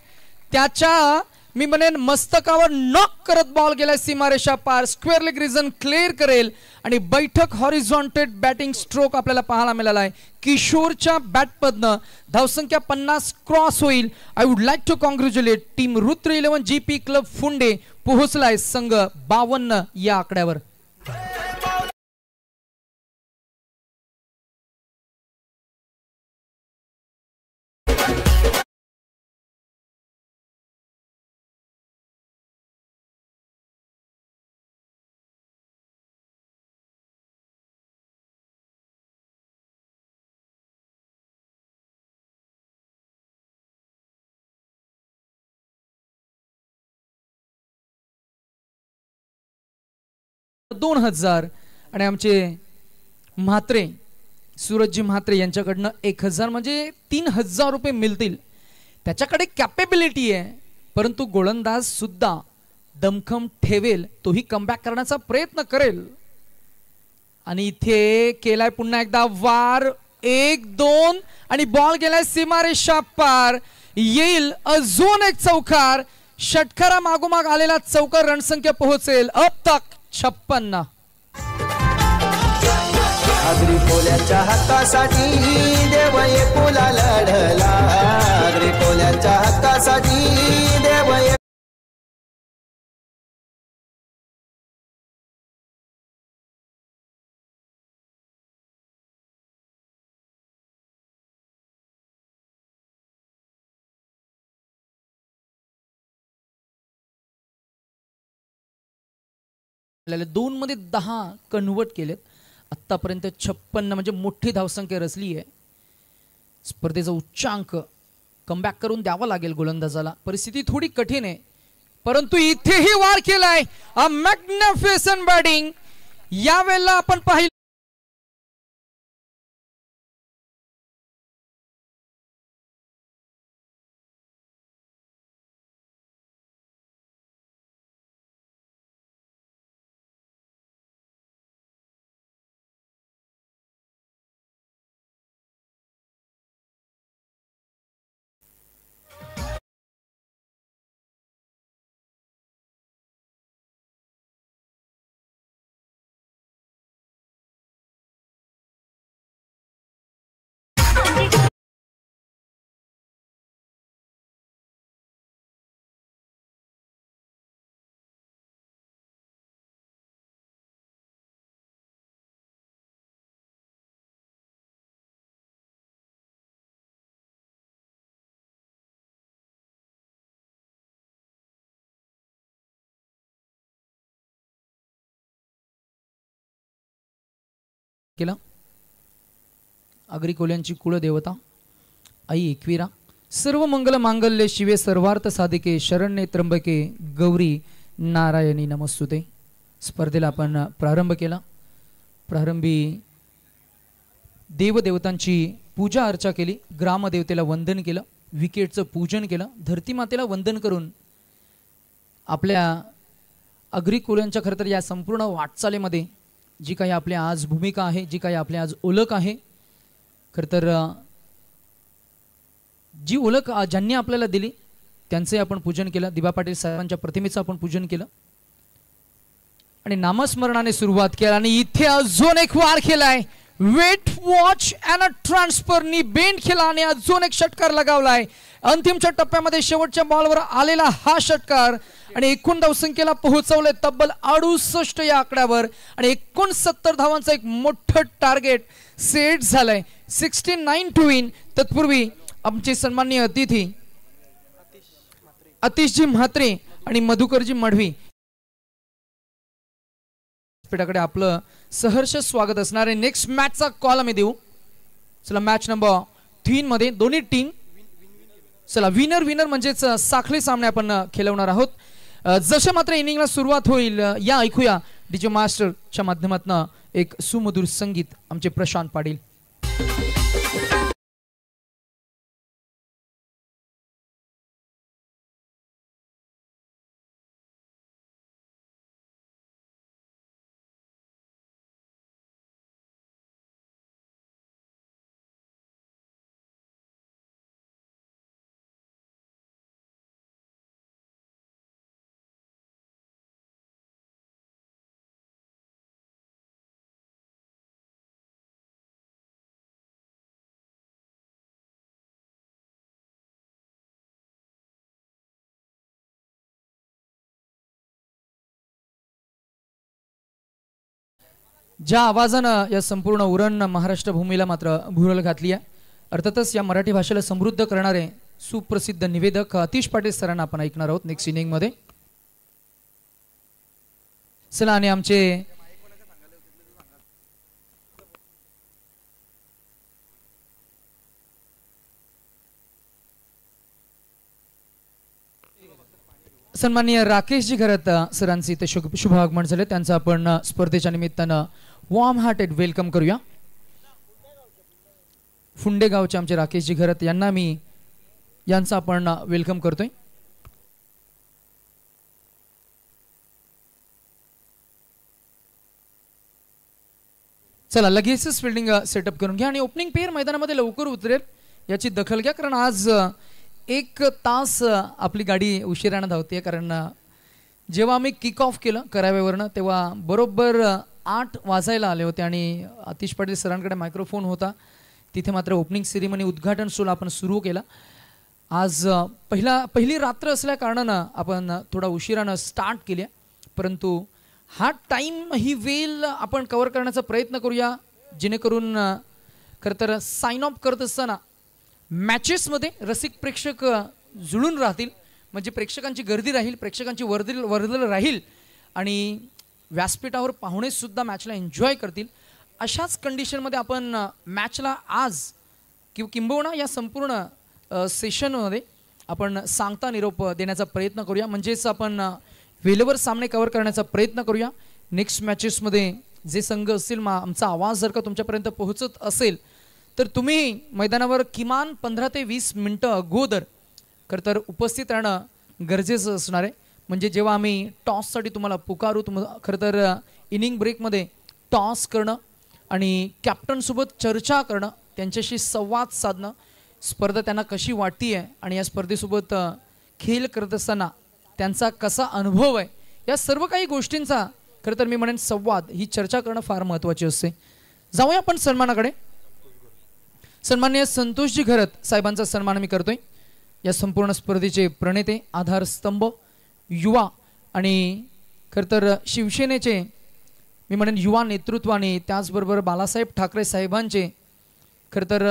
त्याच्या मी म्हणेन मस्तकावर नॉक करत बॉल गेला सीमारेषा पार. स्क्वेअर लेग रिजन क्लिअर करेल आणि बैठक हॉरिझॉन्टेड बॅटिंग स्ट्रोक आपल्याला पाहायला मिळाला आहे. किशोरच्या बॅटमधनं धावसंख्या 50 क्रॉस होईल. I would like to congratulate team Rudra 11 GP club Funde. पोहोचलाय संघ 52 या आकड्यावर. $2000 आणि आमचे म्हात्रे सूरजजी म्हात्रे यांच्याकडनं 1000 म्हणजे ₹3000 मिळतील. त्याच्याकडे कॅपेबिलिटी आहे, परंतु गोलंदाज सुद्धा दमखम ठेवेल, तोही कमबॅक करण्याचा प्रयत्न करेल. आणि इथे केलाय पुन्हा एकदा वार 1-2 आणि बॉल गेलाय सीमारेषा पार. येईल अजून एक चौकार. षटकारा मागोमाग आलेला चौकार रणसंख्या पोहोचेल अब तक 56. आगरी कोल्याच्या हक्कासाठी देव एकुला लढला. आगरी कोल्याच्या हक्कासाठी देव आपल्याला 2 मध्ये 10 कन्वर्ट केलेत. आतापर्यंत 56 म्हणजे मोठी धावसंख्या रचली आहे. स्पर्धेचा उच्चांक कमबॅक करून द्यावा लागेल गोलंदाजाला. परिस्थिती थोडी कठीण आहे परंतु इथेही वार केलाय. अ मॅग्निफिसंट बॅटिंग यावेळेला आपण पाहिलं. केला. आगरी कोल्यांची कुळदेवता आई एकवीरा. सर्व मंगल मांगल्ये शिवे सर्वार्थ साधिके शरण्ये त्र्यंबके गौरी नारायणी नमस्तुते. स्पर्धेला आपण प्रारंभ केला. प्रारंभी देवदेवतांची पूजा अर्चा केली. ग्रामदेवतेला वंदन केलं. विकेटचं पूजन केलं. धरतीमातेला वंदन करून आपल्या आगरी कोल्यांच्या खरं तर या संपूर्ण वाटचालीमध्ये जी काही आपल्या आज भूमिका आहे, जी काही आपल्या आज ओळख आहे, खरं तर जी ओळख ज्यांनी आपल्याला दिली त्यांचे आपण पूजन केलं. दिबा पाटील साहेबांच्या प्रतिमेचं आपण पूजन केलं आणि नामस्मरणाने सुरुवात केली. आणि इथे अजून एक वार केलाय. वेट वॉच अँड अ ट्रान्सफरनी बेंड केला आणि अजून एक षटकार लगावलाय. अंतिमच्या टप्प्यामध्ये शेवटच्या बॉलवर आलेला हा षटकार आणि एकूण धावसंख्येला पोहोचवले तब्बल 68 या आकड्यावर आणि 69 धावांचं एक मोठं टार्गेट सेट झालंय. 69 टू विन. तत्पूर्वी आमचे सन्माननीय अतिथी आतिशजी म्हात्रे आणि मधुकरजी मढवी कडे आपलं सहर्ष स्वागत असणार आहे. नेक्स्ट मॅचचा कॉल आम्ही देऊ. चला मॅच नंबर 3 मध्ये दोन्ही टीम चला विनर म्हणजेच साखळी सामने आपण खेळवणार आहोत. जसे मात्र इनिंगला सुरुवात होईल या ऐकूया डीजे मास्टरच्या माध्यमातून एक सुमधुर संगीत आमचे प्रशांत पाटील. ज्या आवाजानं या संपूर्ण उरण महाराष्ट्र भूमीला मात्र भुरळ घातली आहे. अर्थातच या मराठी भाषेला समृद्ध करणारे सुप्रसिद्ध निवेदक आतिश पाटील सरांना आपण ऐकणार आहोत नेक्स्ट इनिंग मध्ये. चला आणि आमचे सन्माननीय राकेशजी घरात सरांचे इथे शुभ आगमन झाले. त्यांचं आपण स्पर्धेच्या निमित्तानं वॉर्म हार्टेड वेलकम करूया. फुंडे गावचे आमचे राकेशजी घरात यांचं आपण वेलकम करतोय. चला लगेचच फिल्डिंग सेटअप करून घ्या आणि ओपनिंग पेअर मैदानामध्ये लवकर उतरेल याची दखल घ्या, कारण आज 1 तास आपली गाडी उशिरानं धावते, कारण जेव्हा आम्ही किक ऑफ केलं कराव्यावरनं तेव्हा बरोबर 8 वाजायला आले होते आणि आतिश पाटील सरांकडे मायक्रोफोन होता. तिथे मात्र ओपनिंग सेरेमनी उद्घाटन सोहळा आपण सुरू केला. आज पहिली रात्र असल्या कारणानं आपण थोडा उशिरानं स्टार्ट केली, परंतु हा टाईम ही वेळ आपण कव्हर करण्याचा प्रयत्न करूया, जेणेकरून खरं तर साइन ऑफ करत असताना मॅचेसमध्ये रसिक प्रेक्षक जुळून राहतील, म्हणजे प्रेक्षकांची गर्दी राहील, प्रेक्षकांची वर्दळ राहील आणि व्यासपीठावर पाहुणेसुद्धा मॅचला एन्जॉय करतील. अशाच कंडिशनमध्ये आपण मॅचला आज किंबहुना या संपूर्ण सेशनमध्ये आपण सांगता निरोप देण्याचा प्रयत्न करूया, म्हणजेच आपण वेळेवर सामने कव्हर करण्याचा प्रयत्न करूया. नेक्स्ट मॅचेसमध्ये जे संघ असतील, आमचा आवाज जर का तुमच्यापर्यंत पोहोचत असेल तर तुम्ही मैदानावर किमान 15 ते 20 मिनटं अगोदर खरं तर उपस्थित राहणं गरजेचं असणार आहे. म्हणजे जेव्हा आम्ही टॉससाठी तुम्हाला पुकारू, खरं तर इनिंग ब्रेकमध्ये टॉस करणं आणि कॅप्टनसोबत चर्चा करणं, त्यांच्याशी संवाद साधणं, स्पर्धा त्यांना कशी वाटते आहे आणि या स्पर्धेसोबत खेळ करत असताना त्यांचा कसा अनुभव आहे, या सर्व काही गोष्टींचा खरं तर मी म्हणेन संवाद, ही चर्चा करणं फार महत्त्वाची असते. जाऊया आपण सन्मानाकडे. सन्माननीय संतोषजी घरत साहेबांचा सन्मान मी करतोय. या संपूर्ण स्पर्धेचे प्रणेते, आधारस्तंभ, युवा आणि खरं तर शिवसेनेचे मी म्हणेन युवा नेतृत्व आणि त्याचबरोबर बाळासाहेब ठाकरे साहेबांचे खरं तर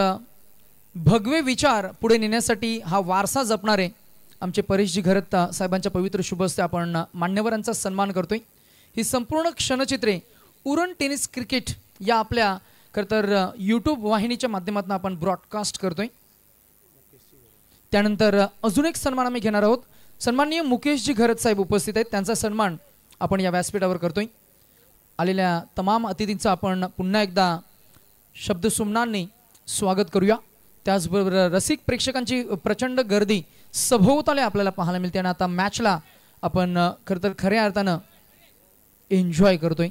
भगवे विचार पुढे नेण्यासाठी हा वारसा जपणारे आमचे परेशजी घरत साहेबांच्या पवित्र शुभ हस्ते आपण मान्यवरांचा सन्मान करतोय. ही संपूर्ण क्षणचित्रे उरण टेनिस क्रिकेट या आपल्या खरं तर यूट्यूब वाहिनीच्या माध्यमातून आपण ब्रॉडकास्ट करतोय. त्यानंतर अजून एक सन्मान आम्ही घेणार आहोत. सन्माननीय मुकेशजी घरत साहेब उपस्थित आहेत, त्यांचा सन्मान आपण या व्यासपीठावर करतोय. आलेल्या तमाम अतिथींचं आपण पुन्हा एकदा शब्दसुमनांनी स्वागत करूया. त्याचबरोबर रसिक प्रेक्षकांची प्रचंड गर्दी सभोवताली आपल्याला पाहायला मिळते आणि आता मॅचला आपण खरं तर खऱ्या अर्थानं एन्जॉय करतोय.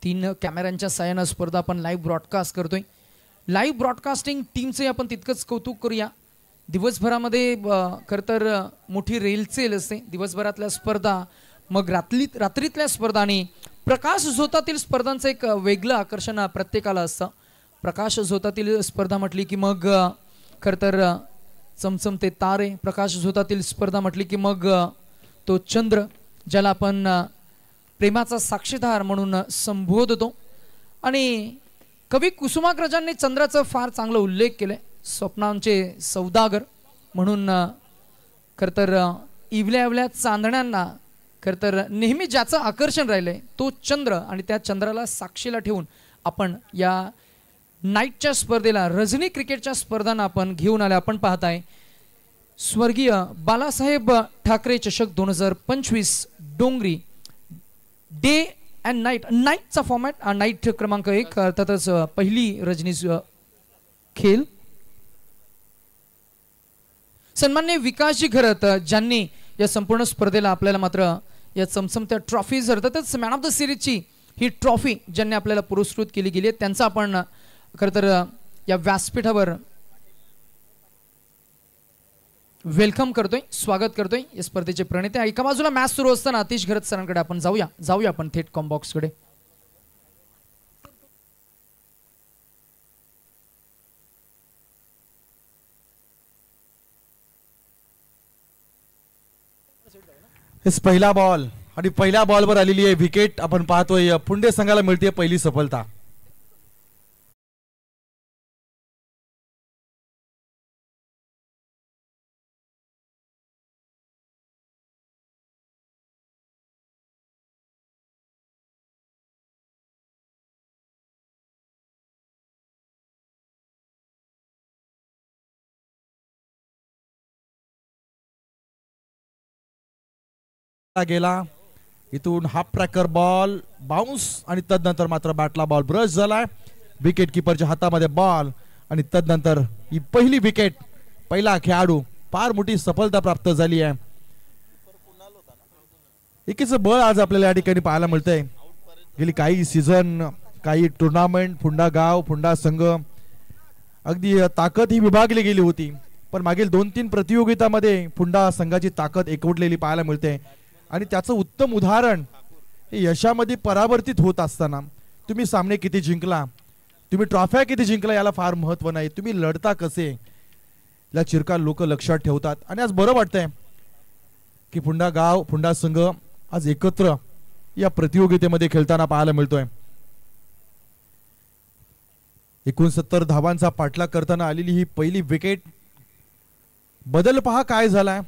3 कॅमेऱ्यांच्या साहाय्यानं स्पर्धा आपण लाईव्ह ब्रॉडकास्ट करतोय. लाईव्ह ब्रॉडकास्टिंग टीमचे आपण तितकंच कौतुक करूया. दिवसभरामध्ये खरं तर मोठी रेलचेल असते, दिवसभरातल्या स्पर्धा, मग रात्रीतल्या स्पर्धा आणि प्रकाश झोतातील स्पर्धांचं एक वेगळं आकर्षण प्रत्येकाला असतं. प्रकाश झोतातील स्पर्धा म्हटली की मग खरं तर चमचमते तारे, प्रकाश झोतातील स्पर्धा म्हटली की मग तो चंद्र, ज्याला आपण प्रेमाचा साक्षीदार म्हणून संबोधतो. आणि कवी कुसुमाग्रजांनी चंद्राचा फार चांगला उल्लेख केलाय, स्वप्नांचे सौदागर म्हणून. खरं तर इवल्या चांदण्यांना खरं तर नेहमी ज्याचं आकर्षण राहिलंय तो चंद्र, आणि त्या चंद्राला साक्षीला ठेवून आपण या नाईटच्या स्पर्धेला, रजनी क्रिकेटच्या स्पर्धांना आपण घेऊन आले. आपण पाहताय स्वर्गीय बाळासाहेब ठाकरे चषक 2025 डोंगरी डे अँड नाईटचा फॉर्मॅट, नाईट क्रमांक 1, अर्थातच पहिली रजनी खेळ. सन्माननीय विकासजी घरत ज्यांनी या संपूर्ण स्पर्धेला आपल्याला मात्र या चमचमत्या ट्रॉफीज, अर्थातच मॅन ऑफ द सिरीजची ही ट्रॉफी ज्यांनी आपल्याला पुरस्कृत केली गेली आहे, त्यांचा आपण खरं तर या व्यासपीठावर वेलकम करतोय, स्वागत करतोय. या स्पर्धेचे प्रणेते एका बाजूला मॅच सुरू असताना आतिश घरत सरांकडे आपण जाऊया आपण थेट कॉम्बॉक्सकडे. पहिला बॉल आणि पहिल्या बॉलवर आलेली आहे विकेट. आपण पाहतोय पुंडे संघाला मिळते पहिली सफलता. गेला इथून हाफ ट्रॅकर बॉल बाउन्स आणि तदनंतर मात्र बॅटला बॉल ब्रश झालाय. विकेट किपरच्या हातामध्ये बॉल आणि तदनंतर ही पहिली विकेट, पहिला खेळाडू, फार मोठी सफलता प्राप्त झाली आहे. एकीचं बळ आज आपल्याला या ठिकाणी पाहायला मिळतंय. गेली काही सीझन, काही टुर्नामेंट, फुंडा गाव, फुंडा संघ, अगदी ताकद ही विभागली गेली होती, पण मागील 2-3 प्रतियोगितामध्ये पुंडा संघाची ताकद एकवटलेली पाहायला मिळते आणि त्याचं उत्तम उदाहरण हे यशामध्ये परावर्तित होत असताना तुम्ही सामने किती जिंकला, तुम्ही ट्रॉफ्या किती जिंकला याला फार महत्व नाही, तुम्ही लढता कसे या चिरकाल लोक लक्षात ठेवतात. आणि आज बरं वाटतंय की पुंडा गाव पुंडा संघ आज एकत्र या प्रतियोगितेमध्ये खेळताना पाहायला मिळतोय. 69 धावांचा पाठलाग करताना आलेली ही पहिली विकेट. बदल पहा काय झालाय.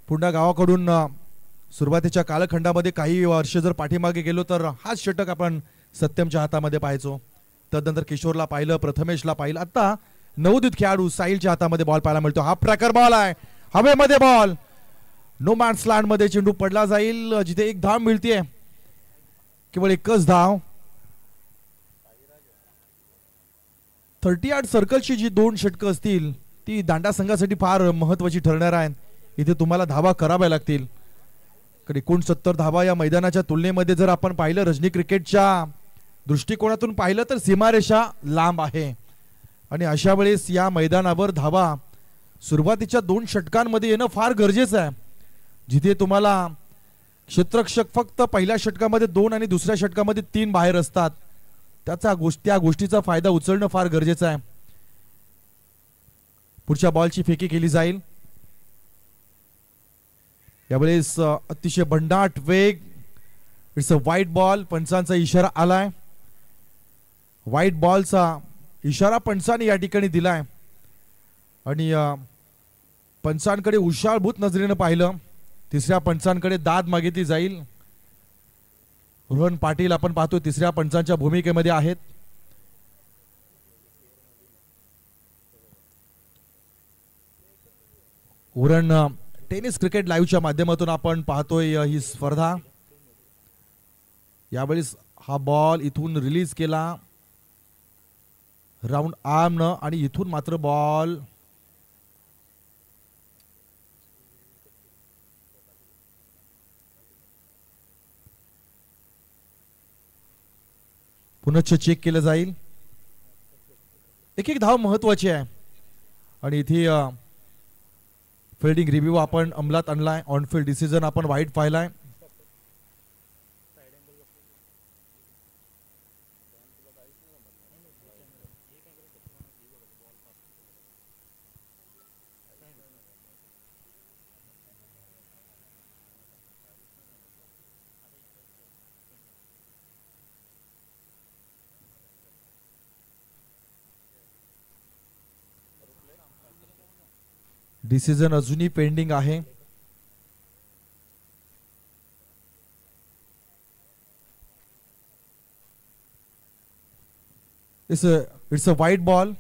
पुंडा गावाकडून सुरुवातीच्या कालखंडामध्ये काही वर्ष जर पाठीमागे गेलो तर हाच षटक आपण सत्यमच्या हातामध्ये पाहायचो. तदनंतर किशोरला पाहिलं, प्रथमेशला पाहिलं, आता नवोदित खेळाडू साहिलच्या हातामध्ये बॉल पाहायला मिळतो. हा ट्रॅकर बॉल आहे, हवेमध्ये बॉल, नो मॅन्स लँड मध्ये चेंडू पडला जाईल. जिथे एक धाव मिळतीये, केवळ एकच धाव. 30 सर्कलची जी 2 षटकं असतील ती दांडा संघासाठी फार महत्वाची ठरणार आहेत. इथे तुम्हाला धावा कराव्या लागतील. 69 धावा या मैदानाच्या तुलनेमध्ये जर आपण पाहिलं रजनी क्रिकेटच्या दृष्टिकोनातून पाहिलं तर सीमारेषा लांब आहे आणि अशा वेळेस या मैदानावर धावा सुरुवातीच्या 2 षटकांमध्ये येणं फार गरजेचं आहे. जिथे तुम्हाला क्षेत्ररक्षक फक्त पहिल्या षटकामध्ये 2 आणि दुसऱ्या षटकामध्ये 3 बाहेर असतात, त्या गोष्टीचा फायदा उचलणं फार गरजेचं आहे. पुढच्या बॉलची फेकी केली जाईल. यावेळेस अतिशय भन्नाट वेग, इट्स अ व्हाईट बॉल. पंचांचा इशारा आलाय. व्हाईट बॉलचा इशारा पंचांनी या ठिकाणी दिलाय आणि पंचांकडे उशाळभूत नजरेनं पाहिलं. तिसऱ्या पंचांकडे दाद मागितली जाईल. रोहन पाटील आपण पाहतो तिसऱ्या पंचांच्या भूमिकेमध्ये आहेत. उरण टेनिस क्रिकेट लाईव्हच्या माध्यमातून आपण पाहतोय ही स्पर्धा. यावेळेस हा बॉल इथून रिलीज केला राऊंड आर्मनं आणि इथून मात्र बॉल पुनश्च चेक केलं जाईल. एक धाव महत्वाची आहे आणि इथे फिल्डिंग रिव्ह्यू आपण अंमलात आणलाय. ऑन फील्ड डिसिजन आपण वाईट पाहिलाय. डिसिजन अजूनही पेंडिंग आहे. It's a white ball.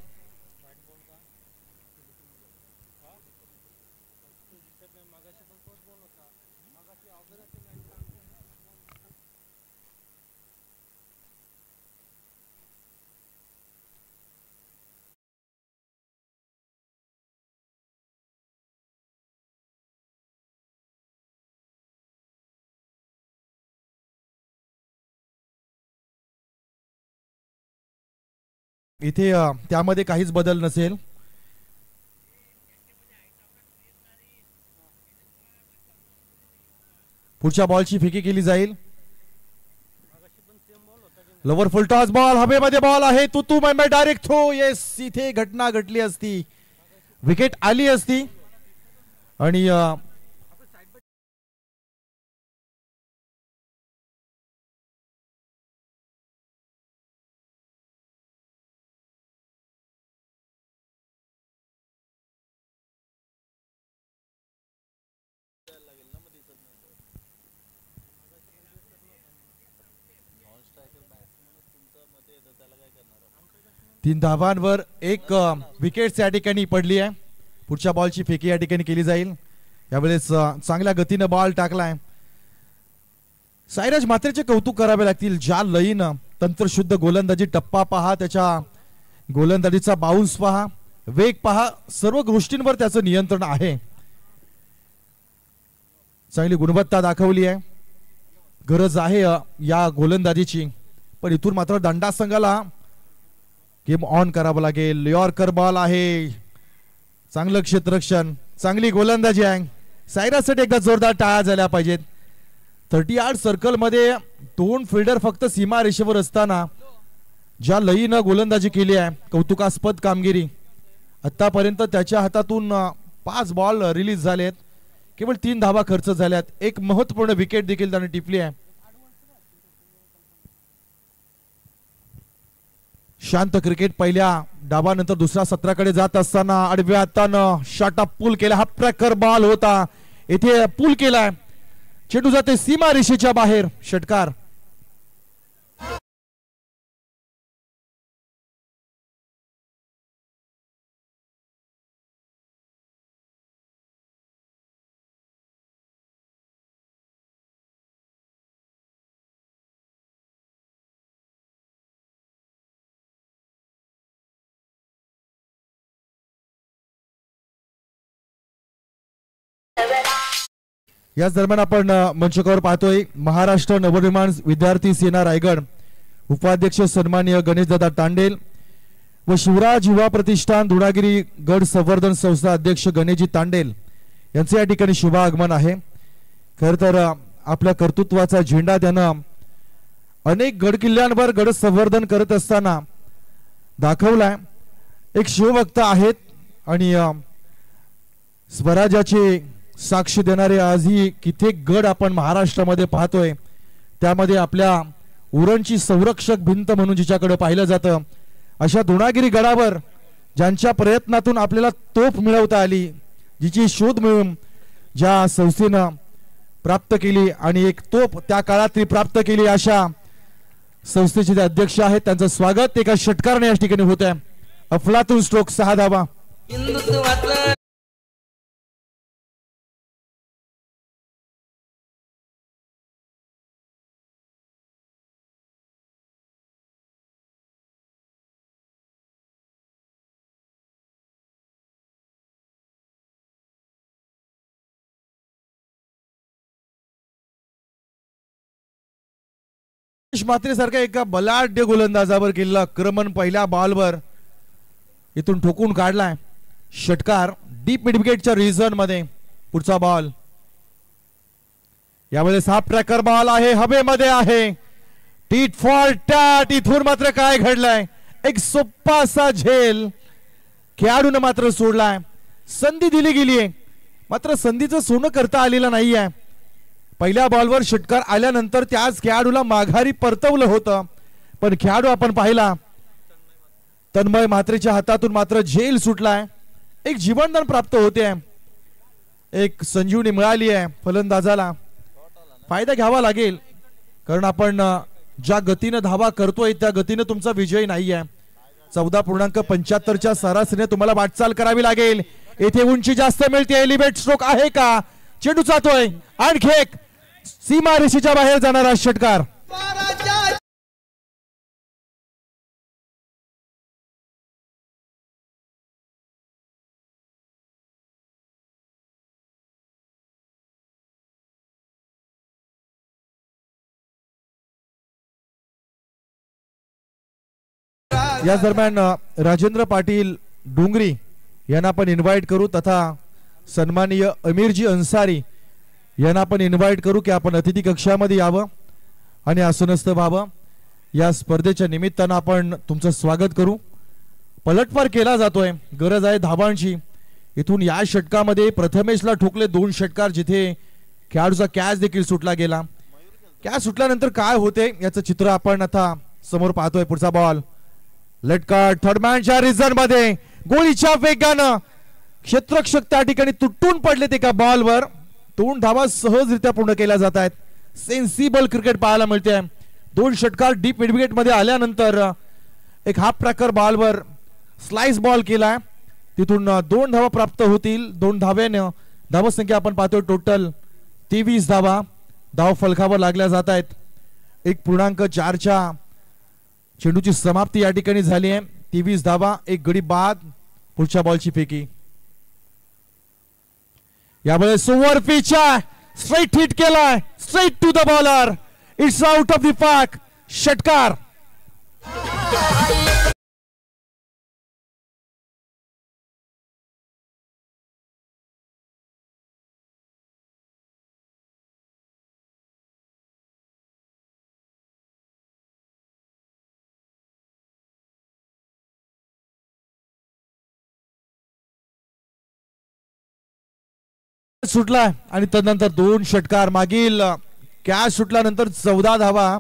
इथे त्यामध्ये काहीच बदल नसेल. पुढच्या बॉलची फेकी केली जाईल. लवर फुल टॉस बॉल, हवेमध्ये बॉल आहे. तू मैं डायरेक्ट थ्रो. येस, इथे घटना घडली असती, विकेट आली असती आणि तीन धावांवर एक विकेट या ठिकाणी पडली आहे. पुढच्या बॉलची फेकी या ठिकाणी केली जाईल. यावेळेस चांगल्या गतीने बॉल टाकलाय. साईराज मात्रेचे कौतुक करावे लागतील. ज्या लईनं तंत्रशुद्ध गोलंदाजी, टप्पा पहा, त्याच्या गोलंदाजीचा बाउन्स पहा, वेग पहा, सर्व गोष्टींवर त्याचं नियंत्रण आहे. चांगली गुणवत्ता दाखवली आहे. गरज आहे या गोलंदाजीची, पण इथून मात्र दांडा संघाला गेम ऑन करावं लागेल. यॉर्कर बॉल आहे, चांगलं क्षेत्ररक्षण, चांगली गोलंदाजी आहे. सायरासाठी एकदा जोरदार टाळ्या झाल्या पाहिजेत. 30 यार्ड सर्कल मध्ये 2 फिल्डर फक्त सीमा रेषेवर असताना ज्या लयीनं गोलंदाजी केली आहे, कौतुकास्पद कामगिरी. आतापर्यंत त्याच्या हातातून 5 बॉल रिलीज झालेत, केवळ 3 धावा खर्च झाल्यात. एक महत्वपूर्ण विकेट देखील त्याने टिपली आहे. शांत क्रिकेट पहिल्या डावानंतर दुसऱ्या सत्राकडे जात असताना आडव्या हातानं शॉट अप पूल केला. हा ट्रॅकर बॉल होता, येथे पूल केलाय. चेंडू जाते सीमा रेषेच्या बाहेर. षटकार. याच दरम्यान आपण मंचकावर पाहतोय महाराष्ट्र नवनिर्माण विद्यार्थी सेना रायगड उपाध्यक्ष सन्माननीय गणेशदादा तांडेल व शिवराज युवा प्रतिष्ठान धुळागिरी गड संवर्धन संस्था अध्यक्ष गणेशजी तांडेल यांचे या ठिकाणी शुभागमन आहे. खर तर आपल्या कर्तृत्वाचा झेंडा त्यानं अनेक गड किल्ल्यांवर गड संवर्धन करत असताना दाखवलाय. एक शिवभक्त आहेत आणि स्वराज्याचे साक्ष देणारे आजही कित्येक गड आपण महाराष्ट्रामध्ये पाहतोय. त्यामध्ये आपल्या उरणची संरक्षक भिंत म्हणून जिच्याकडे पाहिलं जातं अशा द्रोणागिरी गडावर ज्यांच्या प्रयत्नातून आपल्याला तोफ मिळवता आली, जिची शोध मिळून ज्या संस्थेनं प्राप्त केली आणि एक तोफ त्या काळात प्राप्त केली, अशा संस्थेचे ते अध्यक्ष आहेत. त्यांचं स्वागत एका षटकाराने या ठिकाणी होत आहे. अफलातून स्ट्रोक 6 धावा. मात्रे सारखा एका बलाढ्य गोलंदाजावर केलेला आक्रमण पहिल्या बॉलवर इथून ठोकून काढलाय. षटकार. डीप मिड विकेटच्या रिझन मध्ये पुढचा बॉल. यावेळेस हा ट्रॅकर बॉल आहे, हवेमध्ये आहे. Tit for tat. इथून मात्र काय घडलंय, एक सोप्पा असा झेल खेळाडून मात्र सोडलाय. संधी दिली गेलीये, मात्र संधीचं सोनं करता आलेलं नाहीये. पहिल्या बॉलवर षटकार आल्यानंतर त्याच खेळाडूला माघारी परतवलं होतं, पण खेळाडू आपण पाहिला तन्मय म्हात्रेच्या हातातून मात्र झेल सुटलाय. एक जीवनदान प्राप्त होते, एक संजीवनी मिळाली आहे फलंदाजाला. फायदा घ्यावा लागेल, कारण आपण ज्या गतीनं धावा करतोय त्या गतीनं तुमचा विजय नाही आहे. 14.75च्या सरासरीने तुम्हाला वाटचाल करावी लागेल. येथे उंची जास्त मिळते. एलिव्हेट स्ट्रोक आहे का? चेंडू जातोय आणखी एक सीमा रेषेच्या बाहेर जाणारा षटकार. या दरम्यान राजेंद्र पाटील डोंगरी यांना आपण इन्व्हाइट करू, तथा सन्माननीय अमीरजी अन्सारी यांना आपण इन्व्हाइट करू की आपण अतिथी कक्षामध्ये यावं आणि आसनस्थ व्हावं. या स्पर्धेच्या निमित्तानं आपण तुमचं स्वागत करू. पलटवार केला जातोय, गरज आहे धावांची. इथून या षटकामध्ये प्रथमेशला ठोकले 2 षटकार, जिथे खेळाडूचा कॅच देखील सुटला गेला. कॅच सुटल्यानंतर काय होते याचं चित्र आपण आता समोर पाहतोय. पुढचा बॉल लटका थर्डमॅनच्या रिझन मध्ये गोळीच्या वेगानं क्षेत्ररक्षक त्या ठिकाणी तुटून पडले. एका बॉलवर 2 धावा सहजरित्या पूर्ण केल्या जात आहेत. सेन्सिबल क्रिकेट पाहायला मिळते. 2 षटकार डीप मिड विकेट मध्ये आल्यानंतर एक हाफ ट्रॅकर बॉलवर स्लाइस बॉल केलाय, तिथून 2 धावा प्राप्त होतील. 2 धाव्याने धावसंख्या आपण पाहतोय टोटल 23 धावा धाव फलकावर लागल्या जात आहेत. 1.4च्या चेंडूची समाप्ती या ठिकाणी झाली आहे. 23 धावा, 1 गडी बाद. पुढच्या बॉलची फेकी. यावेळेस ओव्हर पिचच्या स्ट्रेट हिट केलाय, straight to the bowler. It's out of the park. षटकार. कॅच सुटलाय आणि तदनंतर 2 षटकार मागील कॅच सुटल्यानंतर 14 धावा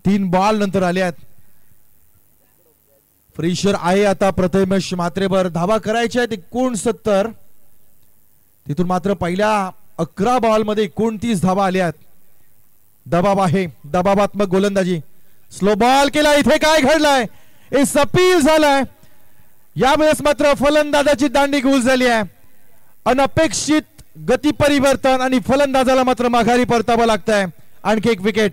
3 बॉल नंतर आल्या आहेत. फ्रेशर आहे आता प्रथमेश म्हात्रेवर. धावा करायच्या आहेत 69. तिथून मात्र पहिल्या 11 बॉल मध्ये 29 धावा आल्या आहेत. दबाव आहे, दबावात्मक गोलंदाजी. स्लो बॉल केला. इथे काय घडलंय? अपील झालाय. यावेळेस मात्र फलंदाजाची दांडी गुल झाली आहे. अनपेक्षित गती परिवर्तन आणि फलंदाजाला मात्र माघारी परतावं लागतंय. आणखी एक विकेट.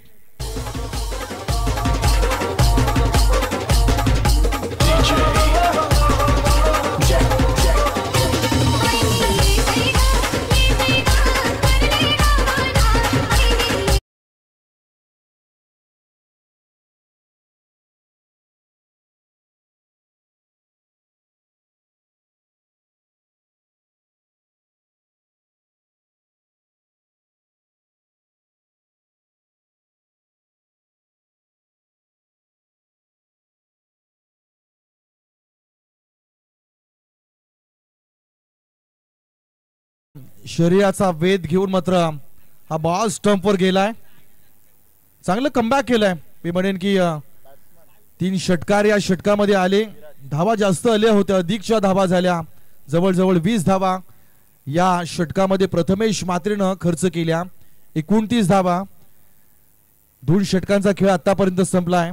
शरीराचा वेध घेऊन मात्र हा बॉल स्टंपवर गेलाय. चांगलं कमबॅक केलंय. मी म्हणेन की 3 षटकार या षटकामध्ये आले. धावा जास्त आल्या होत्या, अधिकच्या धावा झाल्या. जवळजवळ 20 धावा या षटकामध्ये प्रथमेश म्हात्रेनं खर्च केल्या. 29 धावा. 2 षटकांचा खेळ आतापर्यंत संपलाय.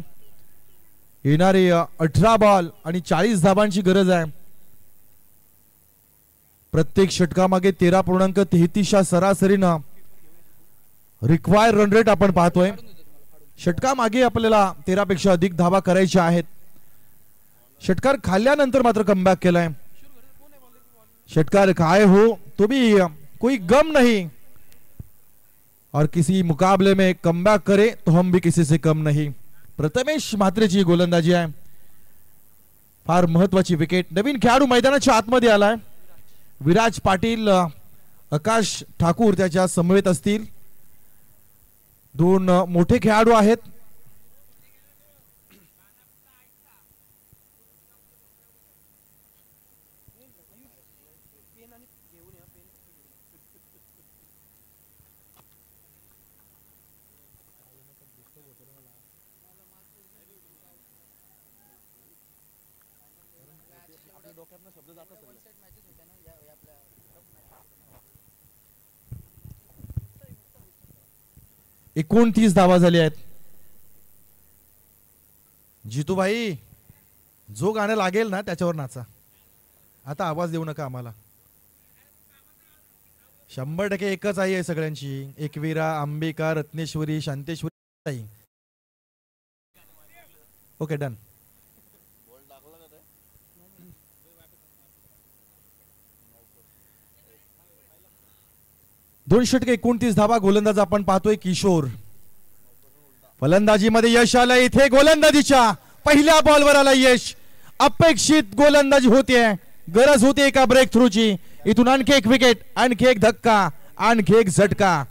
येणारे 18 बॉल आणि 40 धावांची गरज आहे. प्रत्येक षटकामागे 13.33 सरासरीनं रिक्वायर रन रेट आपण पाहतोय. षटकामागे आपल्याला 13 पेक्षा अधिक धावा करायच्या आहेत. षटकार खाल्ल्यानंतर मात्र कमबॅक केलाय. षटकार काय हो तो भी कोई गम नहीं और किसी मुकाबले में कमबैक करे तो हम भी किसी से कम नहीं. प्रथमेश म्हात्रेची गोलंदाजी आहे. फार महत्वाची विकेट. नवीन खेळाडू मैदानाच्या आतमध्ये आलाय. विराज पाटील, आकाश ठाकूर त्याच्या समवेत असतील. 2 मोठे खेळाडू आहेत. एकूण 30 धावा झाली आहेत. जितूभाई जो गाणं लागेल ना त्याच्यावर नाचा. आता आवाज देऊ नका आम्हाला. 100% एकच आई आहे सगळ्यांची. एकवीरा, अंबिका, रत्नेश्वरी, शांतेश्वरी. Okay done. 2 षटके 29 धावा. गोलंदाज आपण पाहतोय किशोर. फलंदाजीमध्ये यश आलं. इथे गोलंदाजीच्या पहिल्या बॉलवर आला यश. अपेक्षित गोलंदाजी होते. गरज होते एका ब्रेक थ्रूची. इथून आणखी एक विकेट, आणखी एक धक्का, आणखी एक झटका.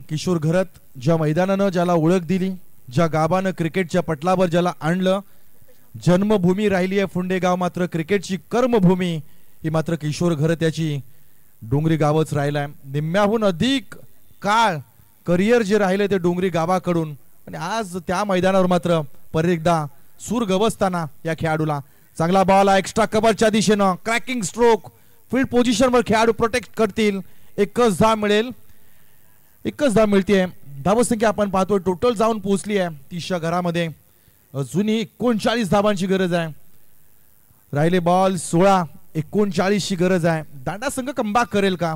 किशोर घरत, ज्या मैदानानं ज्याला ओळख दिली, ज्या गावानं क्रिकेटच्या पटलावर ज्याला आणलं, जन्मभूमी राहिली आहे फुंडेगाव, मात्र क्रिकेटची कर्मभूमी ही मात्र किशोर घरत याची डोंगरी गावच राहिलाय. निम्म्याहून अधिक काळ करिअर जे राहिले ते डोंगरी गावाकडून, आणि आज त्या मैदानावर मात्र परत एकदा सूर गवसताना या खेळाडूला. चांगला बॉल आहे एक्स्ट्रा कव्हरच्या दिशेनं. Cracking stroke. फील्ड पोझिशनवर खेळाडू प्रोटेक्ट करतील. एकच धाव मिळेल. एकच धाव मिळते. धावसंख्या आपण पाहतोय टोटल जाऊन पोहोचली आहे 30च्या घरामध्ये. अजूनही 39 धावांची गरज आहे. राहिले बॉल 16. 39 ची गरज आहे. दांडा संघ कमबॅक करेल का?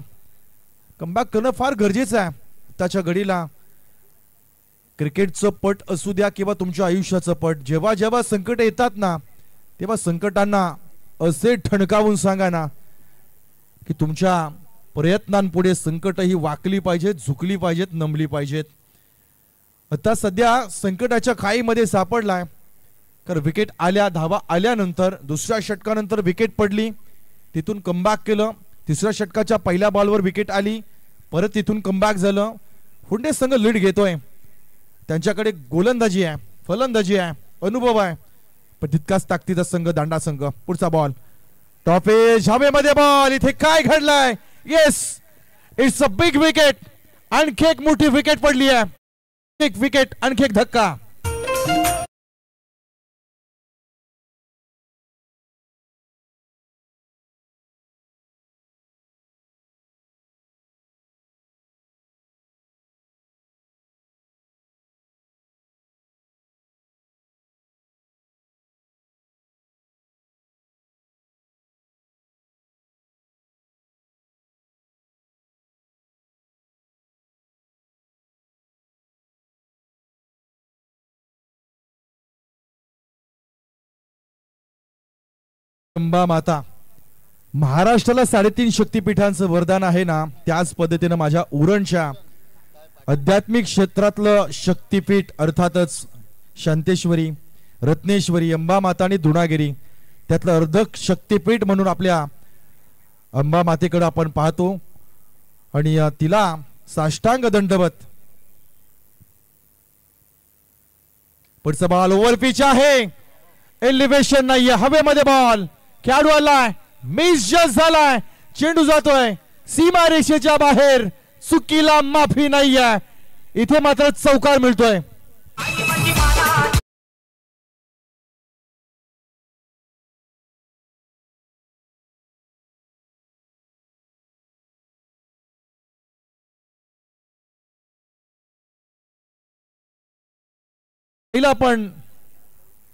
कमबॅक करणं फार गरजेचं आहे त्याच्या घडीला. क्रिकेटचं पट असू द्या किंवा तुमच्या आयुष्याचं पट, जेव्हा जेव्हा संकट येतात ना तेव्हा संकटांना असे ठणकावून सांगा ना की तुमच्या प्रयत्नांपुढे संकट ही वाकली पाहिजेत, झुकली पाहिजेत, नमली पाहिजेत. आता सध्या संकटाच्या खाईमध्ये सापडलाय. तर विकेट आल्या, धावा आल्यानंतर दुसऱ्या षटकानंतर विकेट पडली, तिथून कमबॅक केलं. तिसऱ्या षटकाच्या पहिल्या बॉलवर विकेट आली, परत तिथून कमबॅक झालं. हुंडे संघ लीड घेतोय. त्यांच्याकडे गोलंदाजी आहे, फलंदाजी आहे, अनुभव आहे, पण तितकाच ताकदीचा संघ दांडा संघ. पुढचा बॉल टॉप एज, हवेमध्ये बॉल. इथे काय घडलंय? Yes, it's a big wicket. आणखी एक मोठी विकेट पडली आहे. एक विकेट, आणखी एक धक्का. अंबा माता, महाराष्ट्राला 3.5 शक्तिपीठांचं वरदान आहे ना, त्याच पद्धतीने माझ्या उरणच्या आध्यात्मिक क्षेत्रातलं शक्तिपीठ अर्थातच शांतेश्वरी, रत्नेश्वरी, अंबा माता आणि दुणागिरी, त्यातलं अर्धक शक्तिपीठ म्हणून आपल्या अंबा मातेकडे आपण पाहतो आणि तिला साष्टांग दंडवत. पुढचा बॉल ओव्हर पिच आहे, एलिव्हेशन नाहीये, हवेमध्ये बॉल. खेळाडू आलाय, मिस जस्ट झालाय, चेंडू जातोय सीमा रेषेच्या बाहेर. चुकीला माफी नाहीये, इथे मात्र चौकार मिळतोय. पण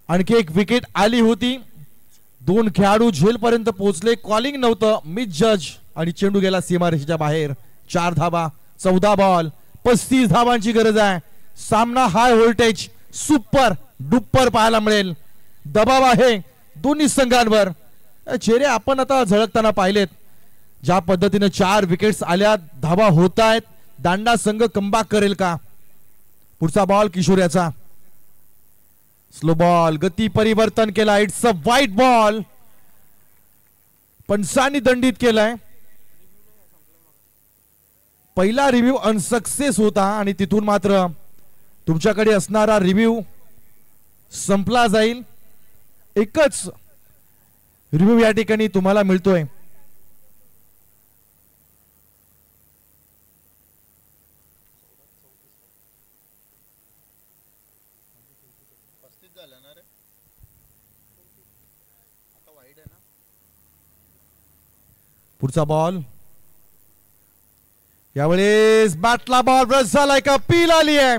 आणखी एक विकेट आली होती. 2 खेळाडू झेल पर्यंत पोहोचले, कॉलिंग नव्हतं, मिस जज आणि चेंडू गेला सीमारेषेच्या बाहेर. 4 धावा, 14 बॉल, 35 धावांची गरज आहे. सामना हाय व्होल्टेज, सुपर डुप्पर पाहायला मिळेल. दबाव आहे दोन्ही संघांवर. चेहरे आपण आता झळकताना पाहिलेत. ज्या पद्धतीने 4 विकेट्स आल्या, धावा होत आहेत, दांडा संघ कमबॅक करेल का? पुढचा बॉल किशोर्याचा, स्लो बॉल, गती परिवर्तन केला. इट्स अ वाईट बॉल, पंचांनी दंडित केलाय. पहिला रिव्ह्यू अनसक्सेस होता आणि तिथून मात्र तुमच्याकडे असणारा रिव्ह्यू संपला जाईल. एकच रिव्ह्यू या ठिकाणी तुम्हाला मिळतोय. पुढचा बॉल, यावेळेस बॅटला बॉल ब्रश झालाय का? पील आली आहे,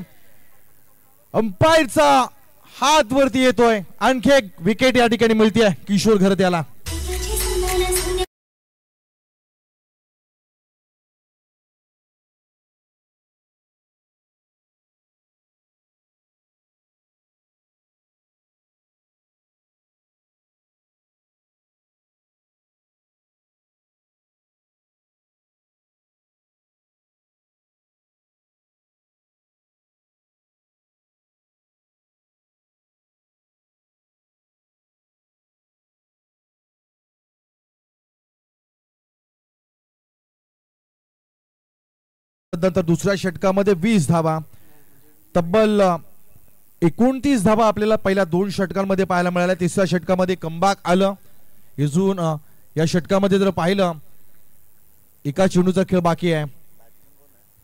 अंपायरचा हात वरती येतोय. आणखी एक विकेट या ठिकाणी मिळते किशोर घरत याला. नंतर दुसऱ्या षटकामध्ये 20 धावा, तब्बल 29 धावा आपल्याला पहिल्या 2 षटकांमध्ये पाहायला मिळाल्या. तिसऱ्या षटकामध्ये कमबॅक आलं. अजून या षटकामध्ये जर पाहिलं, एका चेंडूचा खेळ बाकी आहे.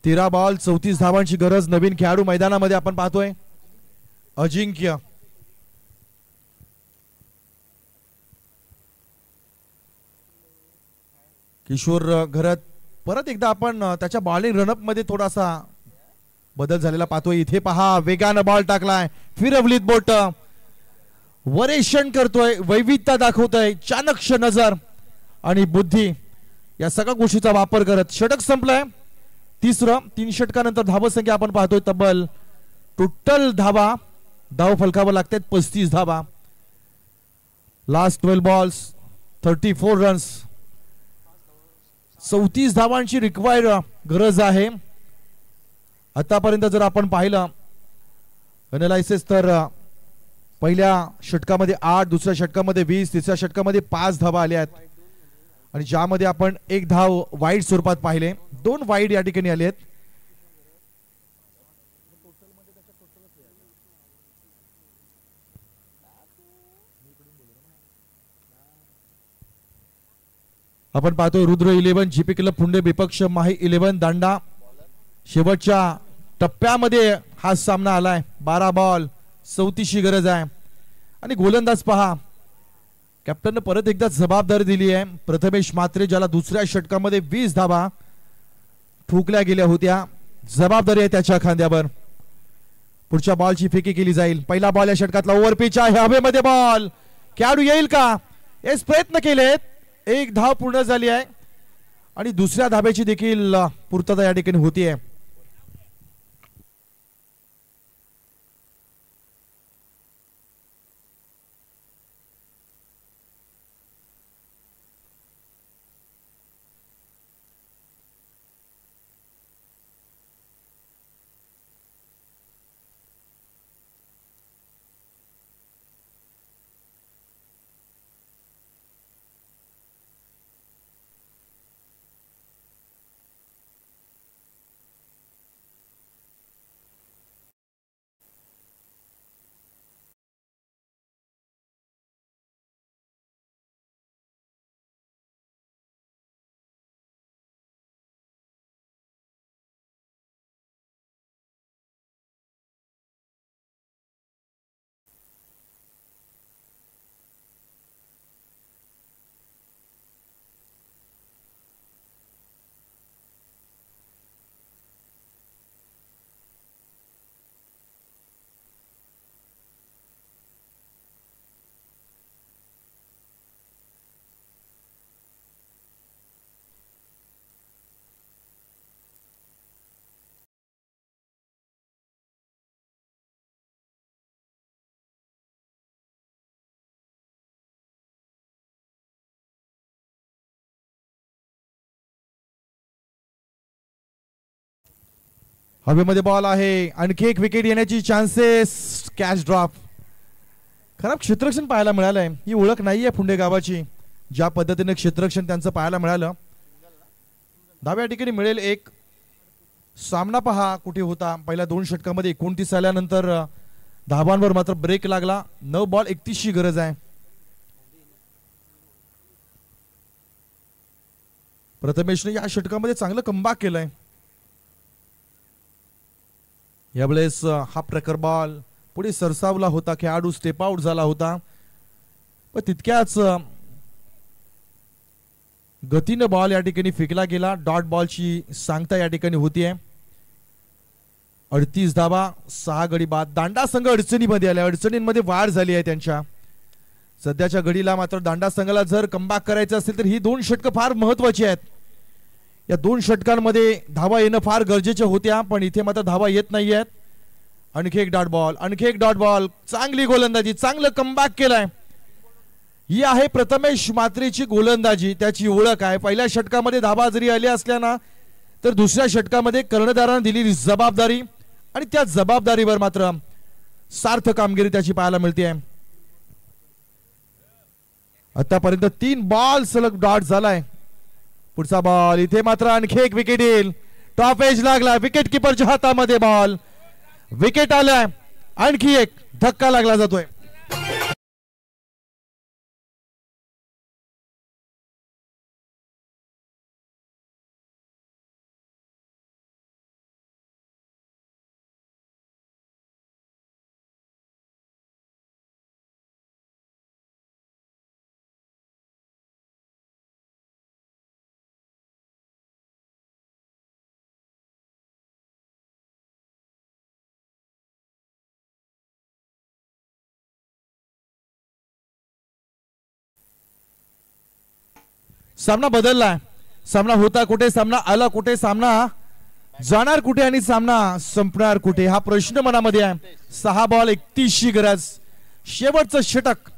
13 बॉल 34 धावांची गरज. नवीन खेळाडू मैदानामध्ये आपण पाहतोय, अजिंक्य. किशोर घरत परत एकदा आपण त्याच्या बॉलिंग रनअप मध्ये थोडासा बदल झालेला पाहतोय. इथे पहा, वेगानं बॉल टाकलाय, फिरवलीत बोट, वरेषण करतोय, वैविधता दाखवतोय, चाणक्य नजर आणि बुद्धी या सगळ्या गोष्टीचा वापर करत षटक संपलाय. तिसरं 3 षटकानंतर धावसंख्या आपण पाहतोय तब्बल टोटल धाव फलकावर लागतात 35 धावा. Last 12 balls 34 runs. 34 धावांची रिक्वायर्ड गरज आहे. आतापर्यंत जर आपण पाहिलं अनालायसिस तर पहिल्या षटकामध्ये 8, दुसऱ्या षटकामध्ये 20, तिसऱ्या षटकामध्ये 5 धावा आल्या आहेत आणि ज्यामध्ये आपण एक धाव वाईड स्वरूपात पाहिले. 2 वाईड या ठिकाणी आले आहेत. आपण पाहतोय रुद्र 11, जीपी क्लब पुंडे विपक्ष माही 11 दांडा. शेवटच्या टप्प्यामध्ये हा सामना आलाय. 12 बॉल 34ची गरज आहे आणि गोलंदाज पहा, कॅप्टनने परत एकदा जबाबदारी दिली आहे. प्रथमेश म्हात्रे ज्याला दुसऱ्या षटकामध्ये 20 धावा ठोकल्या गेल्या होत्या, जबाबदारी आहे त्याच्या खांद्यावर. पुढच्या बॉलची फेकी केली जाईल. पहिला बॉल या षटकातला ओव्हर पिच आहे, हवेमध्ये बॉल. खेळाडू येईल का? हेच प्रयत्न केलेत. एक धाव पूर्ण झाली आहे आणि दुसऱ्या धाब्याची देखील पूर्तता या ठिकाणी होतीये. हवेमध्ये बॉल आहे. आणखी एक विकेट येण्याची चान्सेस. Catch drop. खराब क्षेत्ररक्षण पाहायला मिळालंय. ही ओळख नाहीये पुंडे गावाची. ज्या पद्धतीने क्षेत्ररक्षण त्यांचं पाहायला मिळालं. धाव्या ठिकाणी मिळेल एक. सामना पहा कुठे होता. पहिल्या 2 षटकामध्ये 29 आल्यानंतर धावांवर मात्र ब्रेक लागला. 9 बॉल 31ची गरज आहे. प्रथमेशने या षटकामध्ये चांगलं कमबॅक केलंय. यावेळेस हा प्रकार बॉल पुढे सरसावला होता. खेळाडू स्टेप आउट झाला होता, पण तितक्याच गतीने बॉल या ठिकाणी फेकला गेला. डॉट बॉलची सांगता या ठिकाणी होतीये. 38 धावा 6 गडी बाद. दांडा संघ अडचणीमध्ये आल्या. अडचणींमध्ये वाढ झाली आहे त्यांच्या. सध्याच्या घडीला मात्र दांडा संघाला जर कमबॅक करायचं असेल तर ही 2 षटकं फार महत्वाची आहेत. या 2 षटकांमध्ये धावा येणं फार गरजेच्या होत्या, पण इथे मात्र धावा येत नाहीयेत. आणखी एक डॉट बॉल. आणखी एक डॉट बॉल. चांगली गोलंदाजी. चांगलं कमबॅक केलंय. ही आहे प्रथमेश म्हात्रेची गोलंदाजी. त्याची ओळख आहे. पहिल्या षटकामध्ये धावा जरी आल्या असल्या ना, तर दुसऱ्या षटकामध्ये कर्णधाराने दिलेली जबाबदारी आणि त्या जबाबदारीवर मात्र सार्थ कामगिरी त्याची पाहायला मिळते. आतापर्यंत 3 बॉल सलग डॉट झालाय. पुढचा बॉल. इथे मात्र आणखी एक विकेट येईल. टॉप एज लागला. विकेट किपरच्या हातामध्ये बॉल. विकेट आलाय. आणखी एक धक्का लागला जातोय. सामना बदललाय. सामना होता कुठे, सामना आला कुठे. सामना जाणार कुठे आणि सामना संपणार कुठे हा प्रश्न मनामध्ये आहे. 6 बॉल 31 ची गरज, शेवटचं षटक.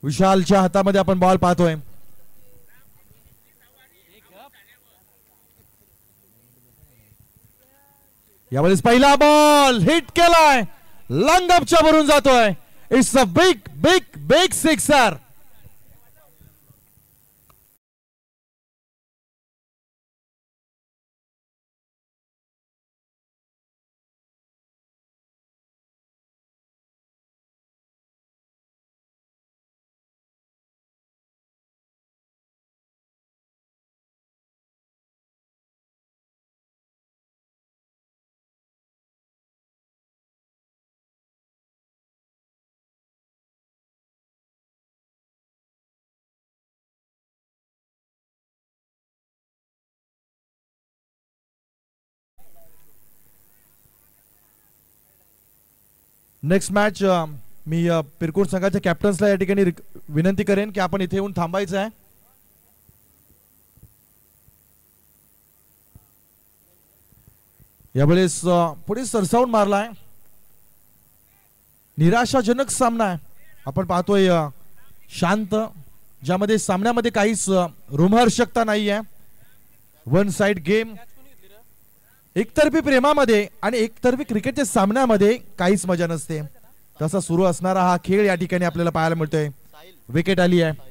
विशालच्या हातामध्ये आपण बॉल पाहतोय. यावेळेस पहिला बॉल हिट केलाय, लंगअपच्या भरून जातोय. It's a big big big sixer. Next match मी पिरकोड संघाच्या कॅप्टन्सला या ठिकाणी विनंती करेन की आपण इथे येऊन थांबायचं आहे. यावेळेस पुढे सरसावून मारलाय. निराशाजनक सामना आहे. आपण पाहतोय शांत, ज्यामध्ये सामन्यामध्ये काहीच रोमहर्षकता नाही आहे. वन साइड गेम, एकतर्फी प्रेमामध्ये आणि एकतर्फी क्रिकेटच्या सामन्यामध्ये काहीच मजा नसते. तसा सुरू असणारा हा खेळ या ठिकाणी आपल्याला पाहायला मिळतोय. विकेट आली आहे.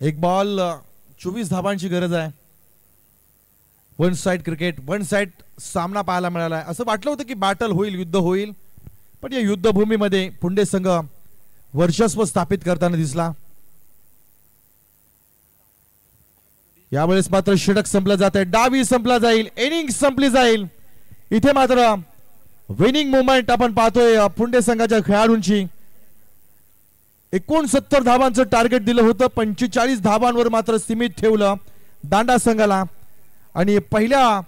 एक बॉल 24 धावांची गरज आहे. One side cricket, one side सामना पाहायला मिळाला आहे. असं वाटलं होतं की बॅटल होईल, युद्ध होईल, पण या युद्धभूमीमध्ये पुंडे संघ वर्चस्व स्थापित करताना दिसला. यावेळेस मात्र षटक संपलं जात आहे. डावी संपला जाईल, इनिंग संपली जाईल. इथे मात्र विनिंग मोमेंट आपण पाहतोय पुंडे संघाच्या खेळाडूंची. 69 धावांचं टार्गेट दिलं होतं, 45 धावांवर मात्र सीमित ठेवलं दांडा संघाला आणि पहिल्या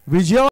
विजया